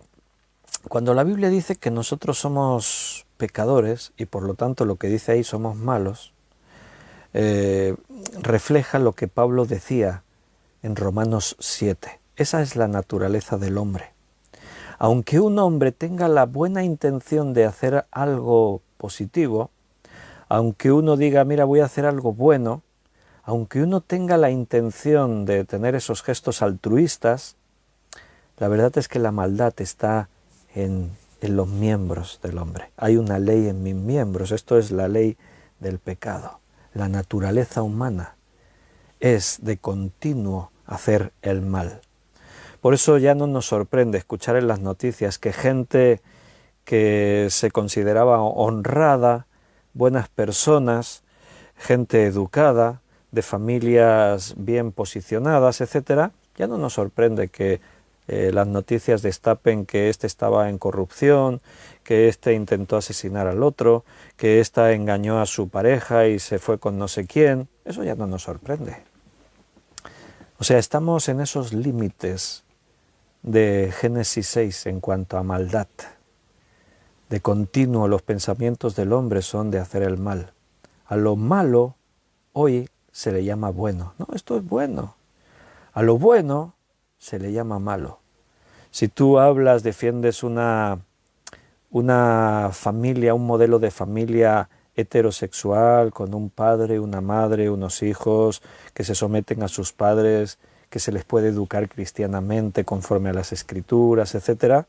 cuando la Biblia dice que nosotros somos pecadores, y por lo tanto lo que dice ahí somos malos, refleja lo que Pablo decía en Romanos 7. Esa es la naturaleza del hombre. Aunque un hombre tenga la buena intención de hacer algo positivo, aunque uno diga, mira, voy a hacer algo bueno, aunque uno tenga la intención de tener esos gestos altruistas, la verdad es que la maldad está en los miembros del hombre. Hay una ley en mis miembros, esto es la ley del pecado. La naturaleza humana es de continuo hacer el mal. Por eso ya no nos sorprende escuchar en las noticias que gente que se consideraba honrada, buenas personas, gente educada, de familias bien posicionadas, etcétera, ya no nos sorprende que las noticias destapen que éste estaba en corrupción, que éste intentó asesinar al otro, que ésta engañó a su pareja y se fue con no sé quién. Eso ya no nos sorprende. O sea, estamos en esos límites de Génesis 6 en cuanto a maldad. De continuo los pensamientos del hombre son de hacer el mal. A lo malo hoy se le llama bueno. No, esto es bueno. A lo bueno se le llama malo. Si tú hablas, defiendes una familia, un modelo de familia heterosexual, con un padre, una madre, unos hijos que se someten a sus padres, que se les puede educar cristianamente conforme a las escrituras, etcétera,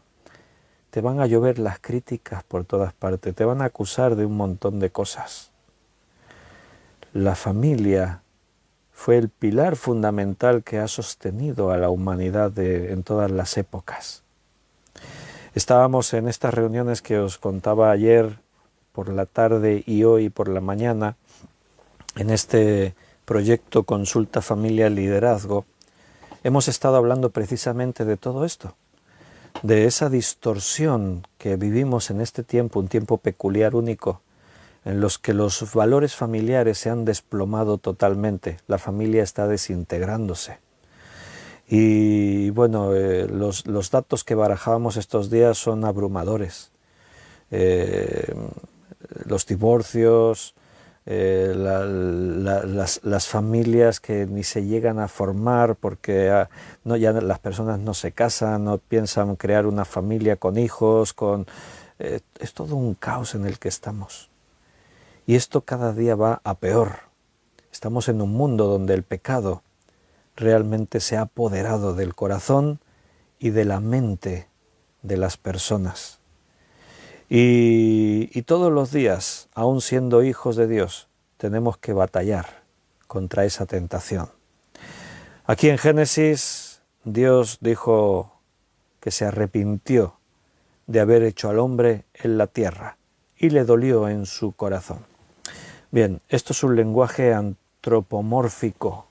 te van a llover las críticas por todas partes, te van a acusar de un montón de cosas. La familia fue el pilar fundamental que ha sostenido a la humanidad en todas las épocas. Estábamos en estas reuniones que os contaba ayer por la tarde y hoy por la mañana, en este proyecto Consulta Familia Liderazgo. Hemos estado hablando precisamente de todo esto, de esa distorsión que vivimos en este tiempo, un tiempo peculiar, único, en los que los valores familiares se han desplomado totalmente, la familia está desintegrándose. Y bueno, los datos que barajábamos estos días son abrumadores. Los divorcios, las familias que ni se llegan a formar porque ya las personas no se casan, no piensan crear una familia con hijos, es todo un caos en el que estamos. Y esto cada día va a peor. Estamos en un mundo donde el pecado realmente se ha apoderado del corazón y de la mente de las personas. Y todos los días, aun siendo hijos de Dios, tenemos que batallar contra esa tentación. Aquí en Génesis, Dios dijo que se arrepintió de haber hecho al hombre en la tierra y le dolió en su corazón. Bien, esto es un lenguaje antropomórfico.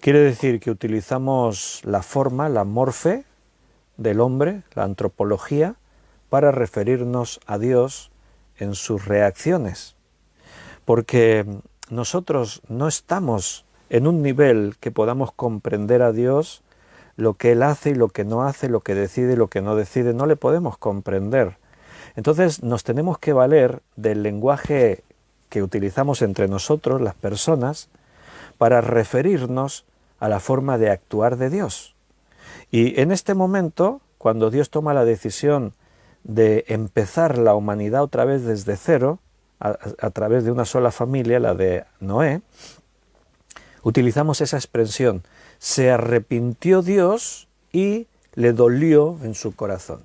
Quiere decir que utilizamos la forma, la morfe del hombre, la antropología, para referirnos a Dios en sus reacciones. Porque nosotros no estamos en un nivel que podamos comprender a Dios, lo que Él hace y lo que no hace, lo que decide y lo que no decide, no le podemos comprender. Entonces nos tenemos que valer del lenguaje que utilizamos entre nosotros, las personas, para referirnos a la forma de actuar de Dios. Y en este momento, cuando Dios toma la decisión de empezar la humanidad otra vez desde cero, a través de una sola familia, la de Noé, utilizamos esa expresión, se arrepintió Dios y le dolió en su corazón.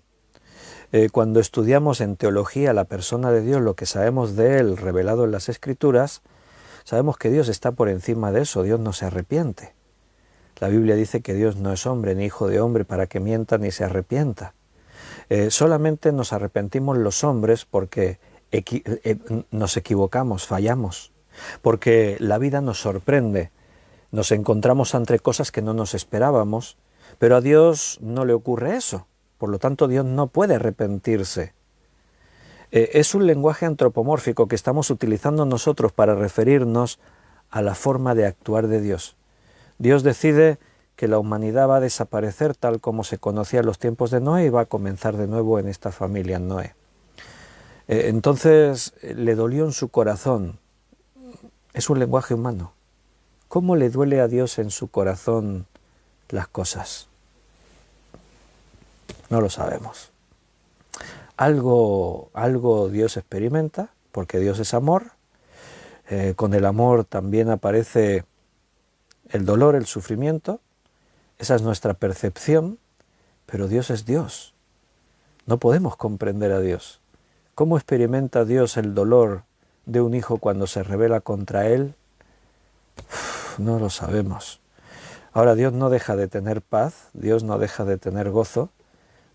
Cuando estudiamos en teología la persona de Dios, lo que sabemos de Él revelado en las Escrituras, sabemos que Dios está por encima de eso, Dios no se arrepiente. La Biblia dice que Dios no es hombre ni hijo de hombre para que mienta ni se arrepienta. Solamente nos arrepentimos los hombres porque nos equivocamos, fallamos, porque la vida nos sorprende, nos encontramos ante cosas que no nos esperábamos, pero a Dios no le ocurre eso, por lo tanto Dios no puede arrepentirse. Es un lenguaje antropomórfico que estamos utilizando nosotros para referirnos a la forma de actuar de Dios. Dios decide que la humanidad va a desaparecer tal como se conocía en los tiempos de Noé y va a comenzar de nuevo en esta familia en Noé. Entonces le dolió en su corazón. Es un lenguaje humano. ¿Cómo le duele a Dios en su corazón las cosas? No lo sabemos. Algo Dios experimenta, porque Dios es amor. Con el amor también aparece el dolor, el sufrimiento. Esa es nuestra percepción, pero Dios es Dios. No podemos comprender a Dios. ¿Cómo experimenta Dios el dolor de un hijo cuando se rebela contra él? No lo sabemos. Ahora, Dios no deja de tener paz, Dios no deja de tener gozo,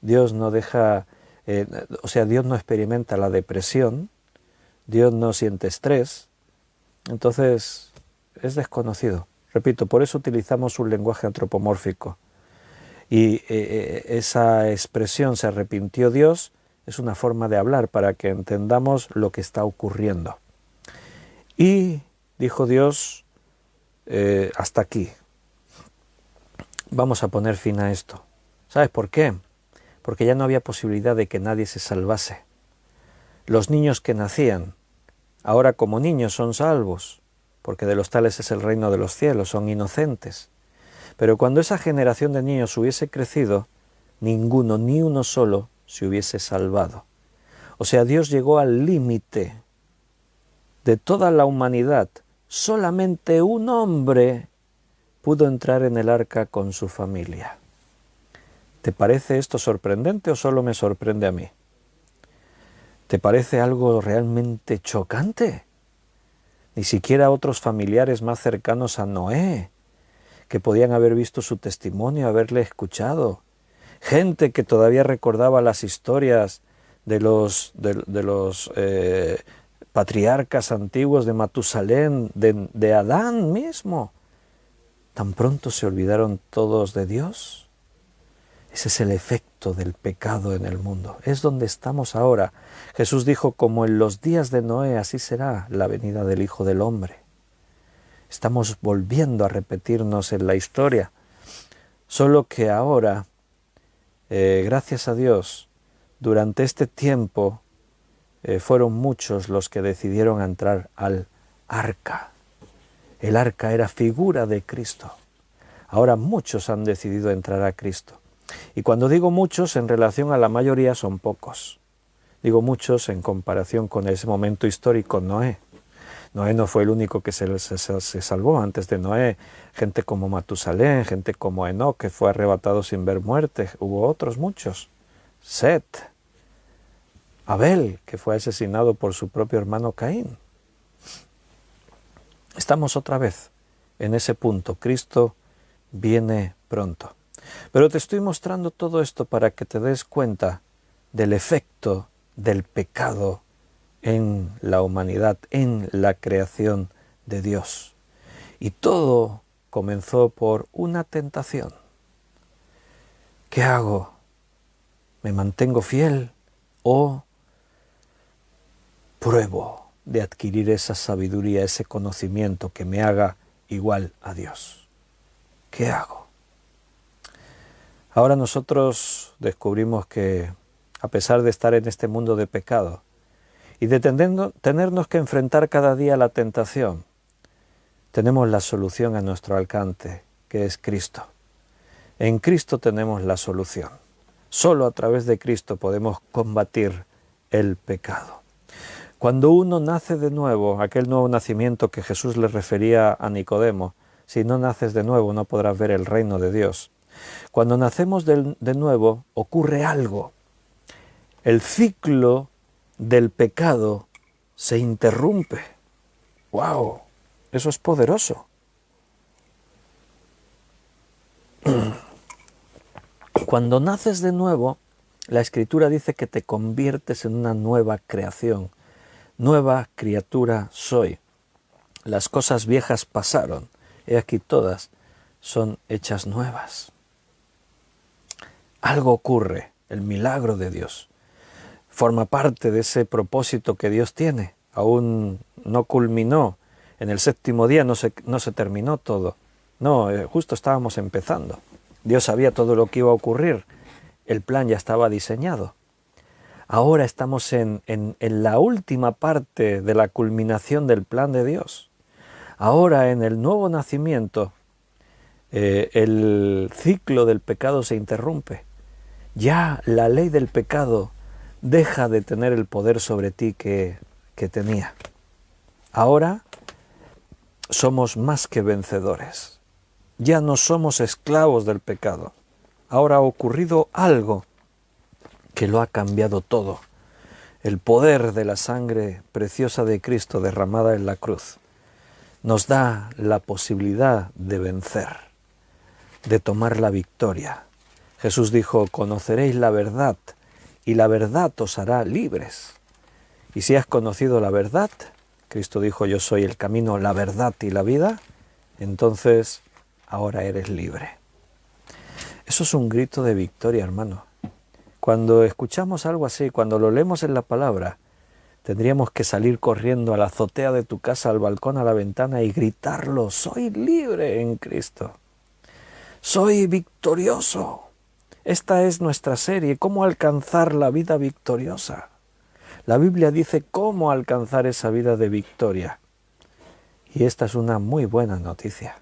Dios no deja, Dios no experimenta la depresión, Dios no siente estrés, entonces es desconocido. Repito, por eso utilizamos un lenguaje antropomórfico. Y esa expresión, se arrepintió Dios, es una forma de hablar para que entendamos lo que está ocurriendo. Y dijo Dios, hasta aquí. Vamos a poner fin a esto. ¿Sabes por qué? Porque ya no había posibilidad de que nadie se salvase. Los niños que nacían, ahora como niños son salvos, porque de los tales es el reino de los cielos, son inocentes. Pero cuando esa generación de niños hubiese crecido, ninguno, ni uno solo, se hubiese salvado. O sea, Dios llegó al límite de toda la humanidad. Solamente un hombre pudo entrar en el arca con su familia. ¿Te parece esto sorprendente o solo me sorprende a mí? ¿Te parece algo realmente chocante? Ni siquiera otros familiares más cercanos a Noé, que podían haber visto su testimonio, haberle escuchado. Gente que todavía recordaba las historias de los patriarcas antiguos de Matusalén, de Adán mismo. ¿Tan pronto se olvidaron todos de Dios? Ese es el efecto del pecado en el mundo. Es donde estamos ahora. Jesús dijo, como en los días de Noé, así será la venida del Hijo del Hombre. Estamos volviendo a repetirnos en la historia. Solo que ahora, gracias a Dios, durante este tiempo fueron muchos los que decidieron entrar al arca. El arca era figura de Cristo. Ahora muchos han decidido entrar a Cristo. Y cuando digo muchos, en relación a la mayoría son pocos. Digo muchos en comparación con ese momento histórico, Noé. Noé no fue el único que se salvó. Antes de Noé, gente como Matusalén, gente como Enoc, que fue arrebatado sin ver muerte. Hubo otros muchos. Set, Abel, que fue asesinado por su propio hermano Caín. Estamos otra vez en ese punto. Cristo viene pronto. Pero te estoy mostrando todo esto para que te des cuenta del efecto del pecado en la humanidad, en la creación de Dios. Y todo comenzó por una tentación. ¿Qué hago? ¿Me mantengo fiel o pruebo de adquirir esa sabiduría, ese conocimiento que me haga igual a Dios? ¿Qué hago? Ahora nosotros descubrimos que, a pesar de estar en este mundo de pecado y de tenernos que enfrentar cada día a la tentación, tenemos la solución a nuestro alcance, que es Cristo. En Cristo tenemos la solución. Solo a través de Cristo podemos combatir el pecado. Cuando uno nace de nuevo, aquel nuevo nacimiento que Jesús le refería a Nicodemo, si no naces de nuevo no podrás ver el reino de Dios. Cuando nacemos de nuevo ocurre algo. el ciclo del pecado se interrumpe. ¡Wow! Eso es poderoso. Cuando naces de nuevo, la Escritura dice que te conviertes en una nueva creación. Nueva criatura soy. Las cosas viejas pasaron. He aquí todas son hechas nuevas. Algo ocurre, el milagro de Dios. Forma parte de ese propósito que Dios tiene. Aún no culminó. En el séptimo día no se terminó todo. No, justo estábamos empezando. Dios sabía todo lo que iba a ocurrir. El plan ya estaba diseñado. Ahora estamos en la última parte de la culminación del plan de Dios. Ahora en el nuevo nacimiento, el ciclo del pecado se interrumpe. Ya la ley del pecado deja de tener el poder sobre ti que tenía. Ahora somos más que vencedores. Ya no somos esclavos del pecado. Ahora ha ocurrido algo que lo ha cambiado todo. El poder de la sangre preciosa de Cristo derramada en la cruz nos da la posibilidad de vencer, de tomar la victoria. Jesús dijo, conoceréis la verdad y la verdad os hará libres. Y si has conocido la verdad, Cristo dijo, yo soy el camino, la verdad y la vida, entonces ahora eres libre. Eso es un grito de victoria, hermano. Cuando escuchamos algo así, cuando lo leemos en la palabra, tendríamos que salir corriendo a la azotea de tu casa, al balcón, a la ventana y gritarlo, soy libre en Cristo. Soy victorioso. Esta es nuestra serie, cómo alcanzar la vida victoriosa. La Biblia dice cómo alcanzar esa vida de victoria. Y esta es una muy buena noticia,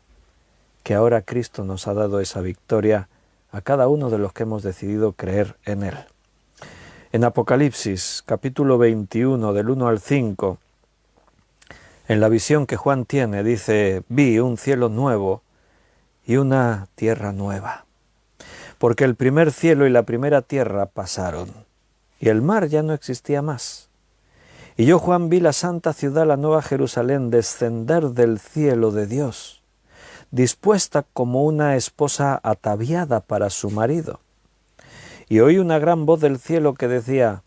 que ahora Cristo nos ha dado esa victoria a cada uno de los que hemos decidido creer en Él. En Apocalipsis, capítulo 21, del 1 al 5, en la visión que Juan tiene, dice, vi un cielo nuevo y una tierra nueva, porque el primer cielo y la primera tierra pasaron, y el mar ya no existía más. Y yo, Juan, vi la santa ciudad, la nueva Jerusalén, descender del cielo de Dios, dispuesta como una esposa ataviada para su marido. Y oí una gran voz del cielo que decía,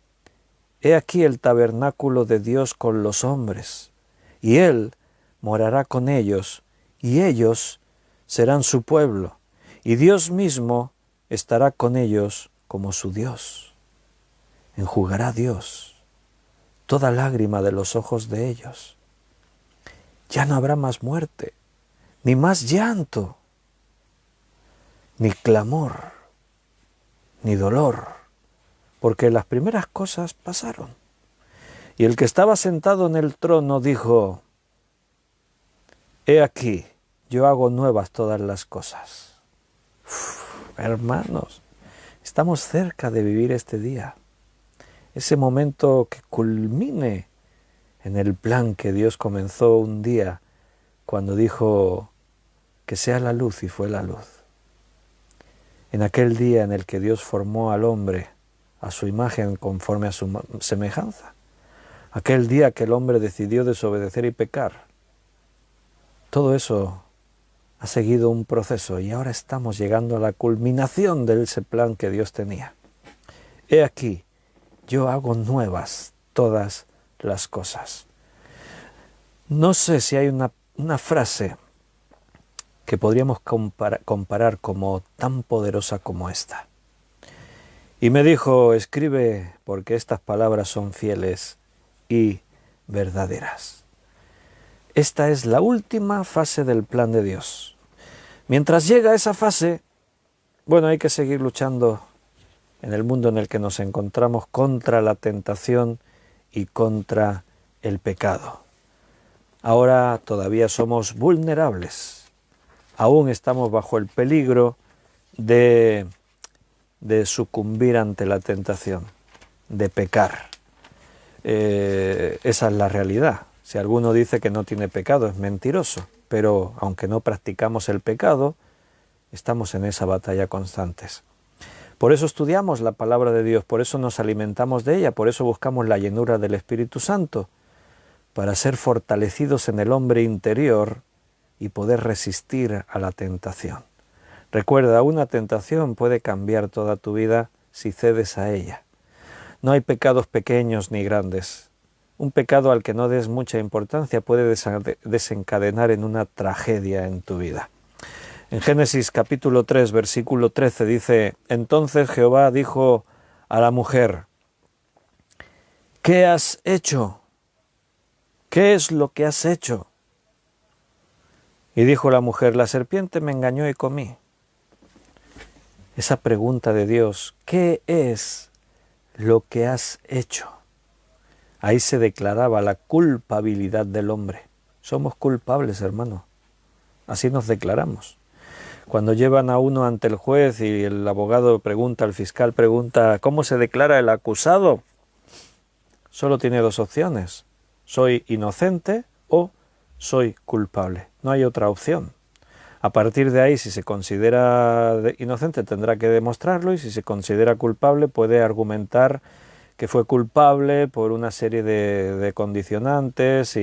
he aquí el tabernáculo de Dios con los hombres, y Él morará con ellos, y ellos serán su pueblo, y Dios mismo estará con ellos como su Dios. Enjugará Dios toda lágrima de los ojos de ellos. Ya no habrá más muerte, ni más llanto, ni clamor, ni dolor, porque las primeras cosas pasaron. Y el que estaba sentado en el trono dijo, he aquí, yo hago nuevas todas las cosas. Hermanos, estamos cerca de vivir este día, ese momento que culmine en el plan que Dios comenzó un día cuando dijo que sea la luz y fue la luz. En aquel día en el que Dios formó al hombre a su imagen conforme a su semejanza, aquel día que el hombre decidió desobedecer y pecar, todo eso ha seguido un proceso y ahora estamos llegando a la culminación de ese plan que Dios tenía. He aquí, yo hago nuevas todas las cosas. No sé si hay una frase que podríamos comparar como tan poderosa como esta. Y me dijo, escribe porque estas palabras son fieles y verdaderas. Esta es la última fase del plan de Dios. Mientras llega esa fase, bueno, hay que seguir luchando en el mundo en el que nos encontramos contra la tentación y contra el pecado. Ahora todavía somos vulnerables. Aún estamos bajo el peligro de sucumbir ante la tentación, de pecar. Esa es la realidad. Si alguno dice que no tiene pecado, es mentiroso. Pero aunque no practicamos el pecado, estamos en esa batalla constantes. Por eso estudiamos la palabra de Dios, por eso nos alimentamos de ella, por eso buscamos la llenura del Espíritu Santo, para ser fortalecidos en el hombre interior y poder resistir a la tentación. Recuerda, una tentación puede cambiar toda tu vida si cedes a ella. No hay pecados pequeños ni grandes. Un pecado al que no des mucha importancia puede desencadenar en una tragedia en tu vida. En Génesis capítulo 3, versículo 13 dice: Entonces Jehová dijo a la mujer: ¿Qué has hecho? ¿Qué es lo que has hecho? Y dijo la mujer: La serpiente me engañó y comí. Esa pregunta de Dios, ¿qué es lo que has hecho? Ahí se declaraba la culpabilidad del hombre. Somos culpables, hermano. Así nos declaramos. Cuando llevan a uno ante el juez y el abogado pregunta, el fiscal pregunta, ¿cómo se declara el acusado? Solo tiene dos opciones: soy inocente o soy culpable. No hay otra opción. A partir de ahí, si se considera inocente, tendrá que demostrarlo, y si se considera culpable, puede argumentar que fue culpable por una serie de condicionantes,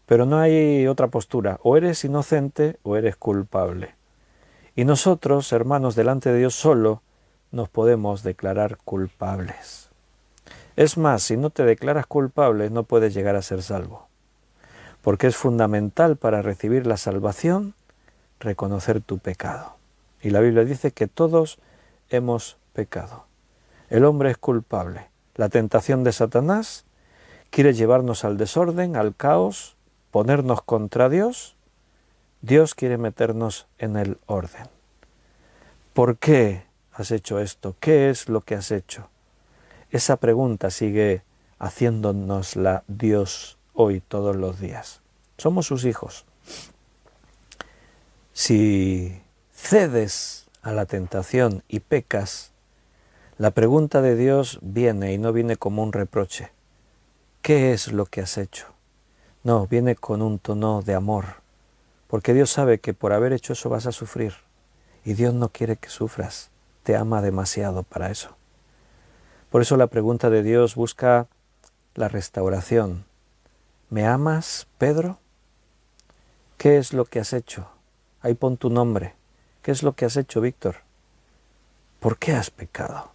pero no hay otra postura. O eres inocente o eres culpable. Y nosotros, hermanos, delante de Dios solo nos podemos declarar culpables. Es más, si no te declaras culpable, no puedes llegar a ser salvo. Porque es fundamental para recibir la salvación reconocer tu pecado. Y la Biblia dice que todos hemos pecado. El hombre es culpable. La tentación de Satanás quiere llevarnos al desorden, al caos, ponernos contra Dios. Dios quiere meternos en el orden. ¿Por qué has hecho esto? ¿Qué es lo que has hecho? Esa pregunta sigue haciéndonosla Dios hoy, todos los días. Somos sus hijos. Si cedes a la tentación y pecas, la pregunta de Dios viene, y no viene como un reproche. ¿Qué es lo que has hecho? No, viene con un tono de amor, porque Dios sabe que por haber hecho eso vas a sufrir, y Dios no quiere que sufras, te ama demasiado para eso. Por eso la pregunta de Dios busca la restauración. ¿Me amas, Pedro? ¿Qué es lo que has hecho? Ahí pon tu nombre. ¿Qué es lo que has hecho, Víctor? ¿Por qué has pecado?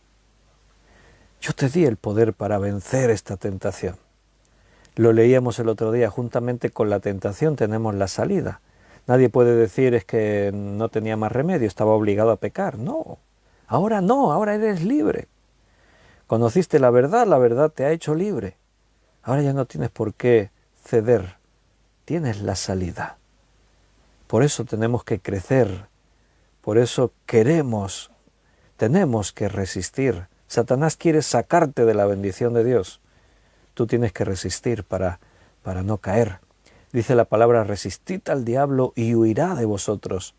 Yo te di el poder para vencer esta tentación. Lo leíamos el otro día, juntamente con la tentación tenemos la salida. Nadie puede decir es que no tenía más remedio, estaba obligado a pecar. No, ahora eres libre. Conociste la verdad te ha hecho libre. Ahora ya no tienes por qué ceder, tienes la salida. Por eso tenemos que crecer, por eso tenemos que resistir. Satanás quiere sacarte de la bendición de Dios. Tú tienes que resistir para no caer. Dice la palabra: resistid al diablo y huirá de vosotros.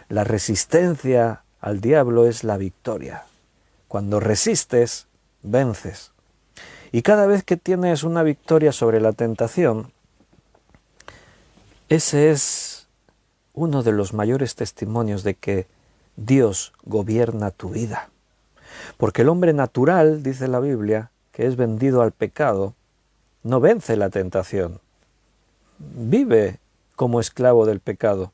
La resistencia al diablo es la victoria. Cuando resistes, vences. Y cada vez que tienes una victoria sobre la tentación, ese es uno de los mayores testimonios de que Dios gobierna tu vida. Porque el hombre natural, dice la Biblia, que es vendido al pecado, no vence la tentación. Vive como esclavo del pecado.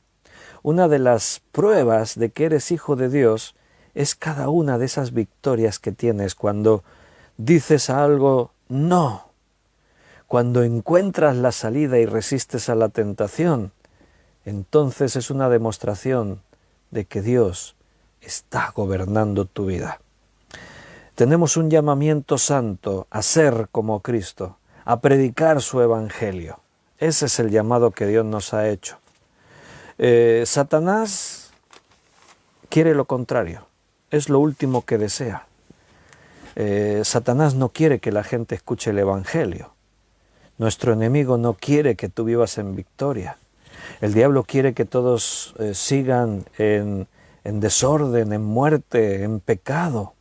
Una de las pruebas de que eres hijo de Dios es cada una de esas victorias que tienes cuando dices a algo no, cuando encuentras la salida y resistes a la tentación. Entonces es una demostración de que Dios está gobernando tu vida. Tenemos un llamamiento santo a ser como Cristo, a predicar su evangelio. Ese es el llamado que Dios nos ha hecho. Satanás quiere lo contrario, es lo último que desea. Satanás no quiere que la gente escuche el evangelio. Nuestro enemigo no quiere que tú vivas en victoria. El diablo quiere que todos sigan en desorden, en muerte, en pecado.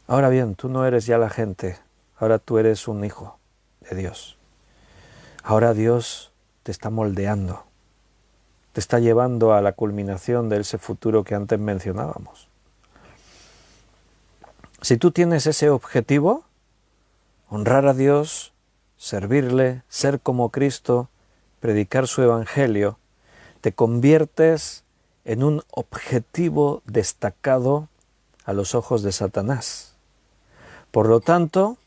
Ahora bien, tú no eres ya la gente, ahora tú eres un hijo de Dios. Ahora Dios te está moldeando. te está llevando a la culminación de ese futuro que antes mencionábamos. Si tú tienes ese objetivo, honrar a Dios, servirle, ser como Cristo, predicar su evangelio, te conviertes en un objetivo destacado a los ojos de Satanás. Por lo tanto,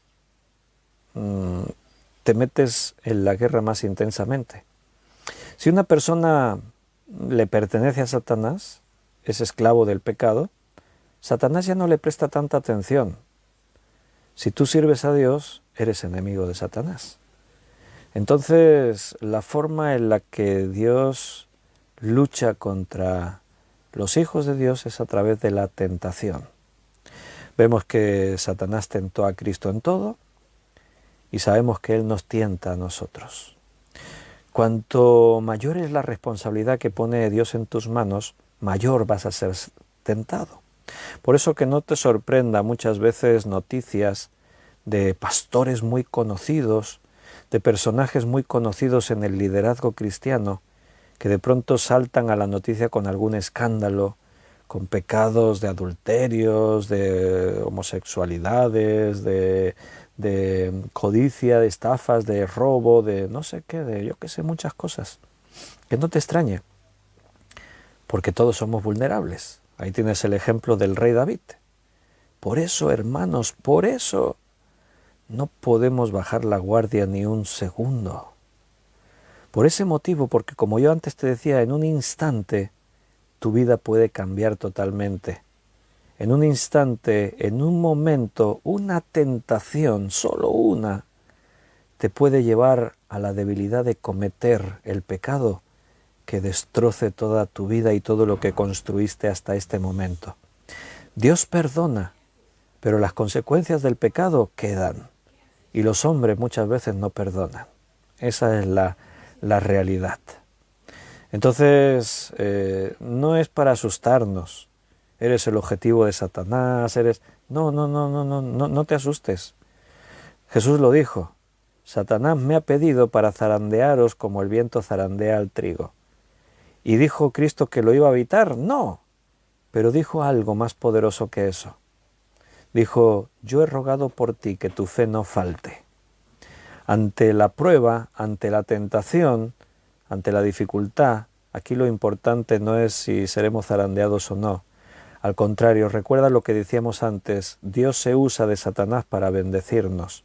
te metes en la guerra más intensamente. Si una persona le pertenece a Satanás, es esclavo del pecado, Satanás ya no le presta tanta atención. Si tú sirves a Dios, eres enemigo de Satanás. Entonces, la forma en la que Dios lucha contra los hijos de Dios es a través de la tentación. Vemos que Satanás tentó a Cristo en todo y sabemos que Él nos tienta a nosotros. Cuanto mayor es la responsabilidad que pone Dios en tus manos, mayor vas a ser tentado. Por eso que no te sorprenda muchas veces noticias de pastores muy conocidos, de personajes muy conocidos en el liderazgo cristiano, que de pronto saltan a la noticia con algún escándalo, con pecados de adulterios, de homosexualidades, de codicia, de estafas, de robo, de no sé qué, de yo qué sé, muchas cosas. Que no te extrañe, porque todos somos vulnerables. Ahí tienes el ejemplo del rey David. Por eso, hermanos, por eso no podemos bajar la guardia ni un segundo. Por ese motivo, porque como yo antes te decía, en un instante tu vida puede cambiar totalmente. En un instante, en un momento, una tentación, solo una, te puede llevar a la debilidad de cometer el pecado que destroce toda tu vida y todo lo que construiste hasta este momento. Dios perdona, pero las consecuencias del pecado quedan. Y los hombres muchas veces no perdonan. Esa es la realidad. Entonces, no es para asustarnos. Eres el objetivo de Satanás, no te asustes. Jesús lo dijo, Satanás me ha pedido para zarandearos como el viento zarandea al trigo. ¿Y dijo Cristo que lo iba a evitar? No, pero dijo algo más poderoso que eso. Dijo, yo he rogado por ti que tu fe no falte. Ante la prueba, ante la tentación, ante la dificultad, aquí lo importante no es si seremos zarandeados o no. Al contrario, recuerda lo que decíamos antes, Dios se usa de Satanás para bendecirnos,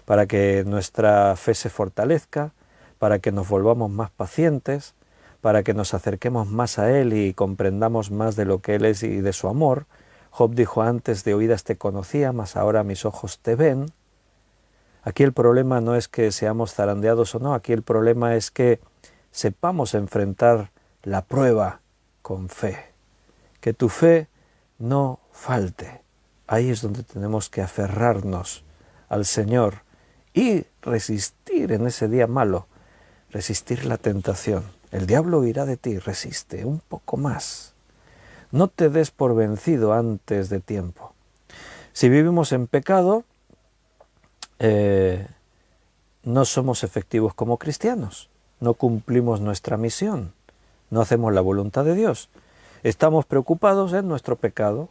para que nuestra fe se fortalezca, para que nos volvamos más pacientes, para que nos acerquemos más a Él y comprendamos más de lo que Él es y de su amor. Job dijo antes, de oídas te conocía, mas ahora mis ojos te ven. Aquí el problema no es que seamos zarandeados o no, aquí el problema es que sepamos enfrentar la prueba con fe. Que tu fe no falte. Ahí es donde tenemos que aferrarnos al Señor y resistir en ese día malo, resistir la tentación. El diablo huirá de ti, resiste un poco más. No te des por vencido antes de tiempo. Si vivimos en pecado, no somos efectivos como cristianos, no cumplimos nuestra misión, no hacemos la voluntad de Dios. Estamos preocupados en nuestro pecado,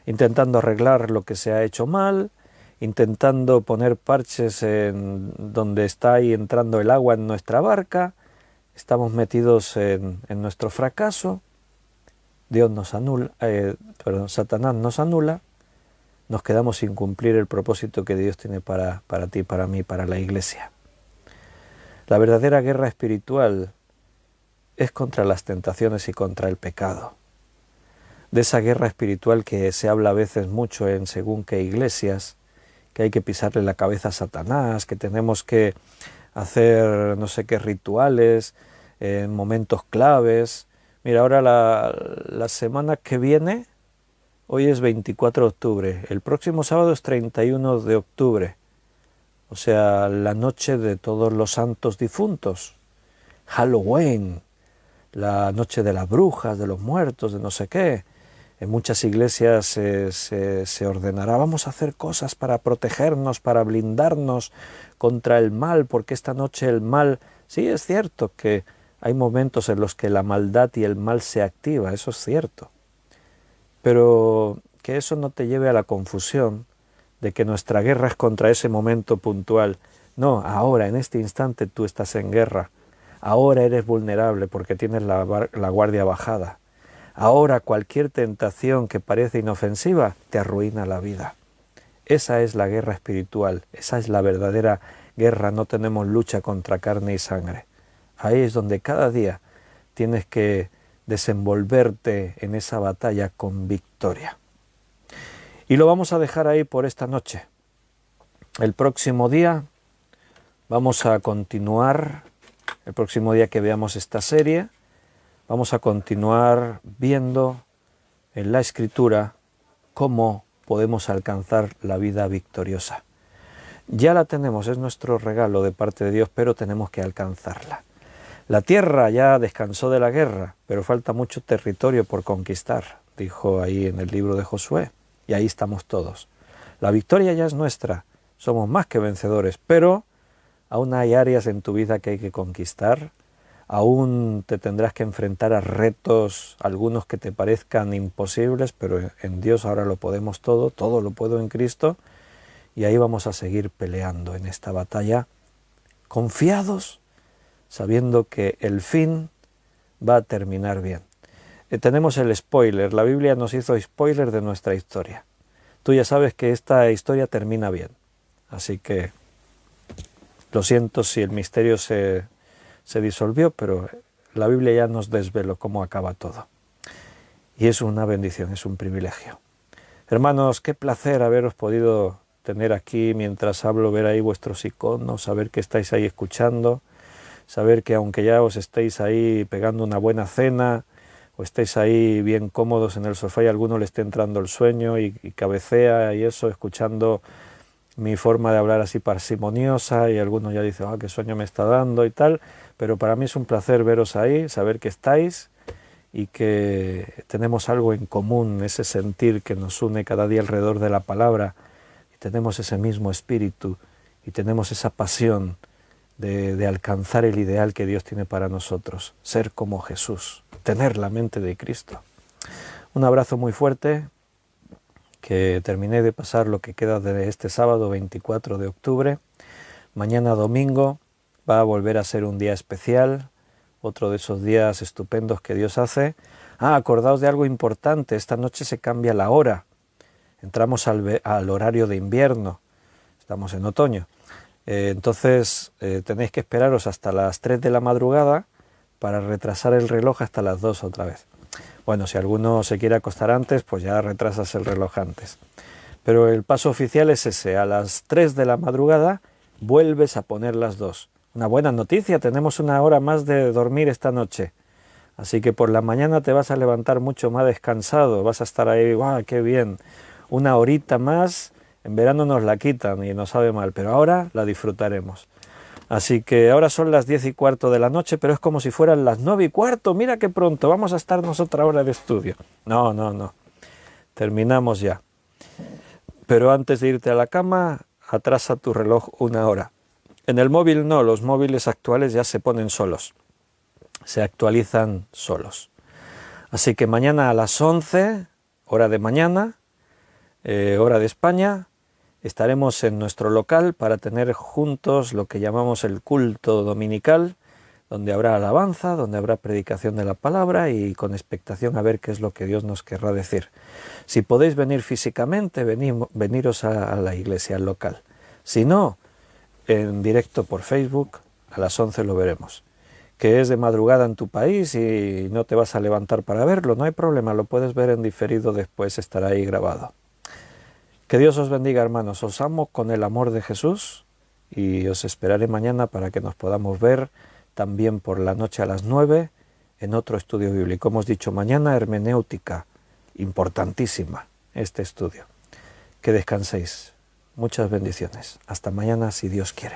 intentando arreglar lo que se ha hecho mal, intentando poner parches en donde está ahí entrando el agua en nuestra barca, estamos metidos en nuestro fracaso, Satanás nos anula, nos quedamos sin cumplir el propósito que Dios tiene para ti, para mí, para la Iglesia. La verdadera guerra espiritual es contra las tentaciones y contra el pecado. De esa guerra espiritual que se habla a veces mucho en según qué iglesias, que hay que pisarle la cabeza a Satanás, que tenemos que hacer no sé qué rituales en momentos claves. Mira, ahora la semana que viene, hoy es 24 de octubre, el próximo sábado es 31 de octubre, o sea, la noche de todos los santos difuntos, Halloween, la noche de las brujas, de los muertos, de no sé qué. En muchas iglesias se ordenará, vamos a hacer cosas para protegernos, para blindarnos contra el mal, porque esta noche el mal, sí es cierto que Hay momentos en los que la maldad y el mal se activa, eso es cierto. Pero que eso no te lleve a la confusión de que nuestra guerra es contra ese momento puntual. No, ahora, en este instante tú estás en guerra. Ahora eres vulnerable porque tienes la guardia bajada. Ahora cualquier tentación que parece inofensiva te arruina la vida. Esa es la guerra espiritual, esa es la verdadera guerra. No tenemos lucha contra carne y sangre. Ahí es donde cada día tienes que desenvolverte en esa batalla con victoria. Y lo vamos a dejar ahí por esta noche. El próximo día vamos a continuar, el próximo día que veamos esta serie, vamos a continuar viendo en la Escritura cómo podemos alcanzar la vida victoriosa. Ya la tenemos, es nuestro regalo de parte de Dios, pero tenemos que alcanzarla. La tierra ya descansó de la guerra, pero falta mucho territorio por conquistar, dijo ahí en el libro de Josué, y ahí estamos todos. La victoria ya es nuestra, somos más que vencedores, pero aún hay áreas en tu vida que hay que conquistar, aún te tendrás que enfrentar a retos, algunos que te parezcan imposibles, pero en Dios ahora lo podemos todo lo puedo en Cristo, y ahí vamos a seguir peleando en esta batalla, confiados, sabiendo que el fin va a terminar bien. Tenemos el spoiler, la Biblia nos hizo spoiler de nuestra historia. Tú ya sabes que esta historia termina bien, así que lo siento si el misterio se disolvió, pero la Biblia ya nos desveló cómo acaba todo. Y es una bendición, es un privilegio. Hermanos, qué placer haberos podido tener aquí mientras hablo, ver ahí vuestros iconos, saber que estáis ahí escuchando, saber que aunque ya os estéis ahí pegando una buena cena, o estéis ahí bien cómodos en el sofá y a alguno le esté entrando el sueño y cabecea y eso, escuchando mi forma de hablar así parsimoniosa, y alguno ya dice, qué sueño me está dando y tal, pero para mí es un placer veros ahí, saber que estáis y que tenemos algo en común, ese sentir que nos une cada día alrededor de la palabra, y tenemos ese mismo espíritu y tenemos esa pasión de alcanzar el ideal que Dios tiene para nosotros, ser como Jesús, tener la mente de Cristo. Un abrazo muy fuerte, que terminé de pasar lo que queda de este sábado 24 de octubre. Mañana domingo va a volver a ser un día especial, otro de esos días estupendos que Dios hace. Acordaos de algo importante, esta noche se cambia la hora, entramos al horario de invierno, estamos en otoño. Entonces tenéis que esperaros hasta las 3 de la madrugada para retrasar el reloj hasta las 2 otra vez. Bueno, si alguno se quiere acostar antes, pues ya retrasas el reloj antes. Pero el paso oficial es ese, a las 3 de la madrugada vuelves a poner las 2. Una buena noticia, tenemos una hora más de dormir esta noche. Así que por la mañana te vas a levantar mucho más descansado, vas a estar ahí, ¡guau, qué bien! Una horita más. En verano nos la quitan y nos sabe mal, pero ahora la disfrutaremos. Así que ahora son las 10:15 de la noche, pero es como si fueran las 9:15. Mira qué pronto, vamos a estarnos otra hora de estudio. No. Terminamos ya. Pero antes de irte a la cama, atrasa tu reloj una hora. En el móvil no, los móviles actuales ya se ponen solos. Se actualizan solos. Así que mañana a las 11, hora de mañana, hora de España, estaremos en nuestro local para tener juntos lo que llamamos el culto dominical, donde habrá alabanza, donde habrá predicación de la palabra y con expectación a ver qué es lo que Dios nos querrá decir. Si podéis venir físicamente, veniros a la iglesia, al local. Si no, en directo por Facebook, a las 11 lo veremos. Que es de madrugada en tu país y no te vas a levantar para verlo, no hay problema, lo puedes ver en diferido después, estará ahí grabado. Que Dios os bendiga, hermanos, os amo con el amor de Jesús y os esperaré mañana para que nos podamos ver también por la noche a las 9 en otro estudio bíblico. Como hemos dicho, mañana hermenéutica, importantísima este estudio. Que descanséis. Muchas bendiciones. Hasta mañana si Dios quiere.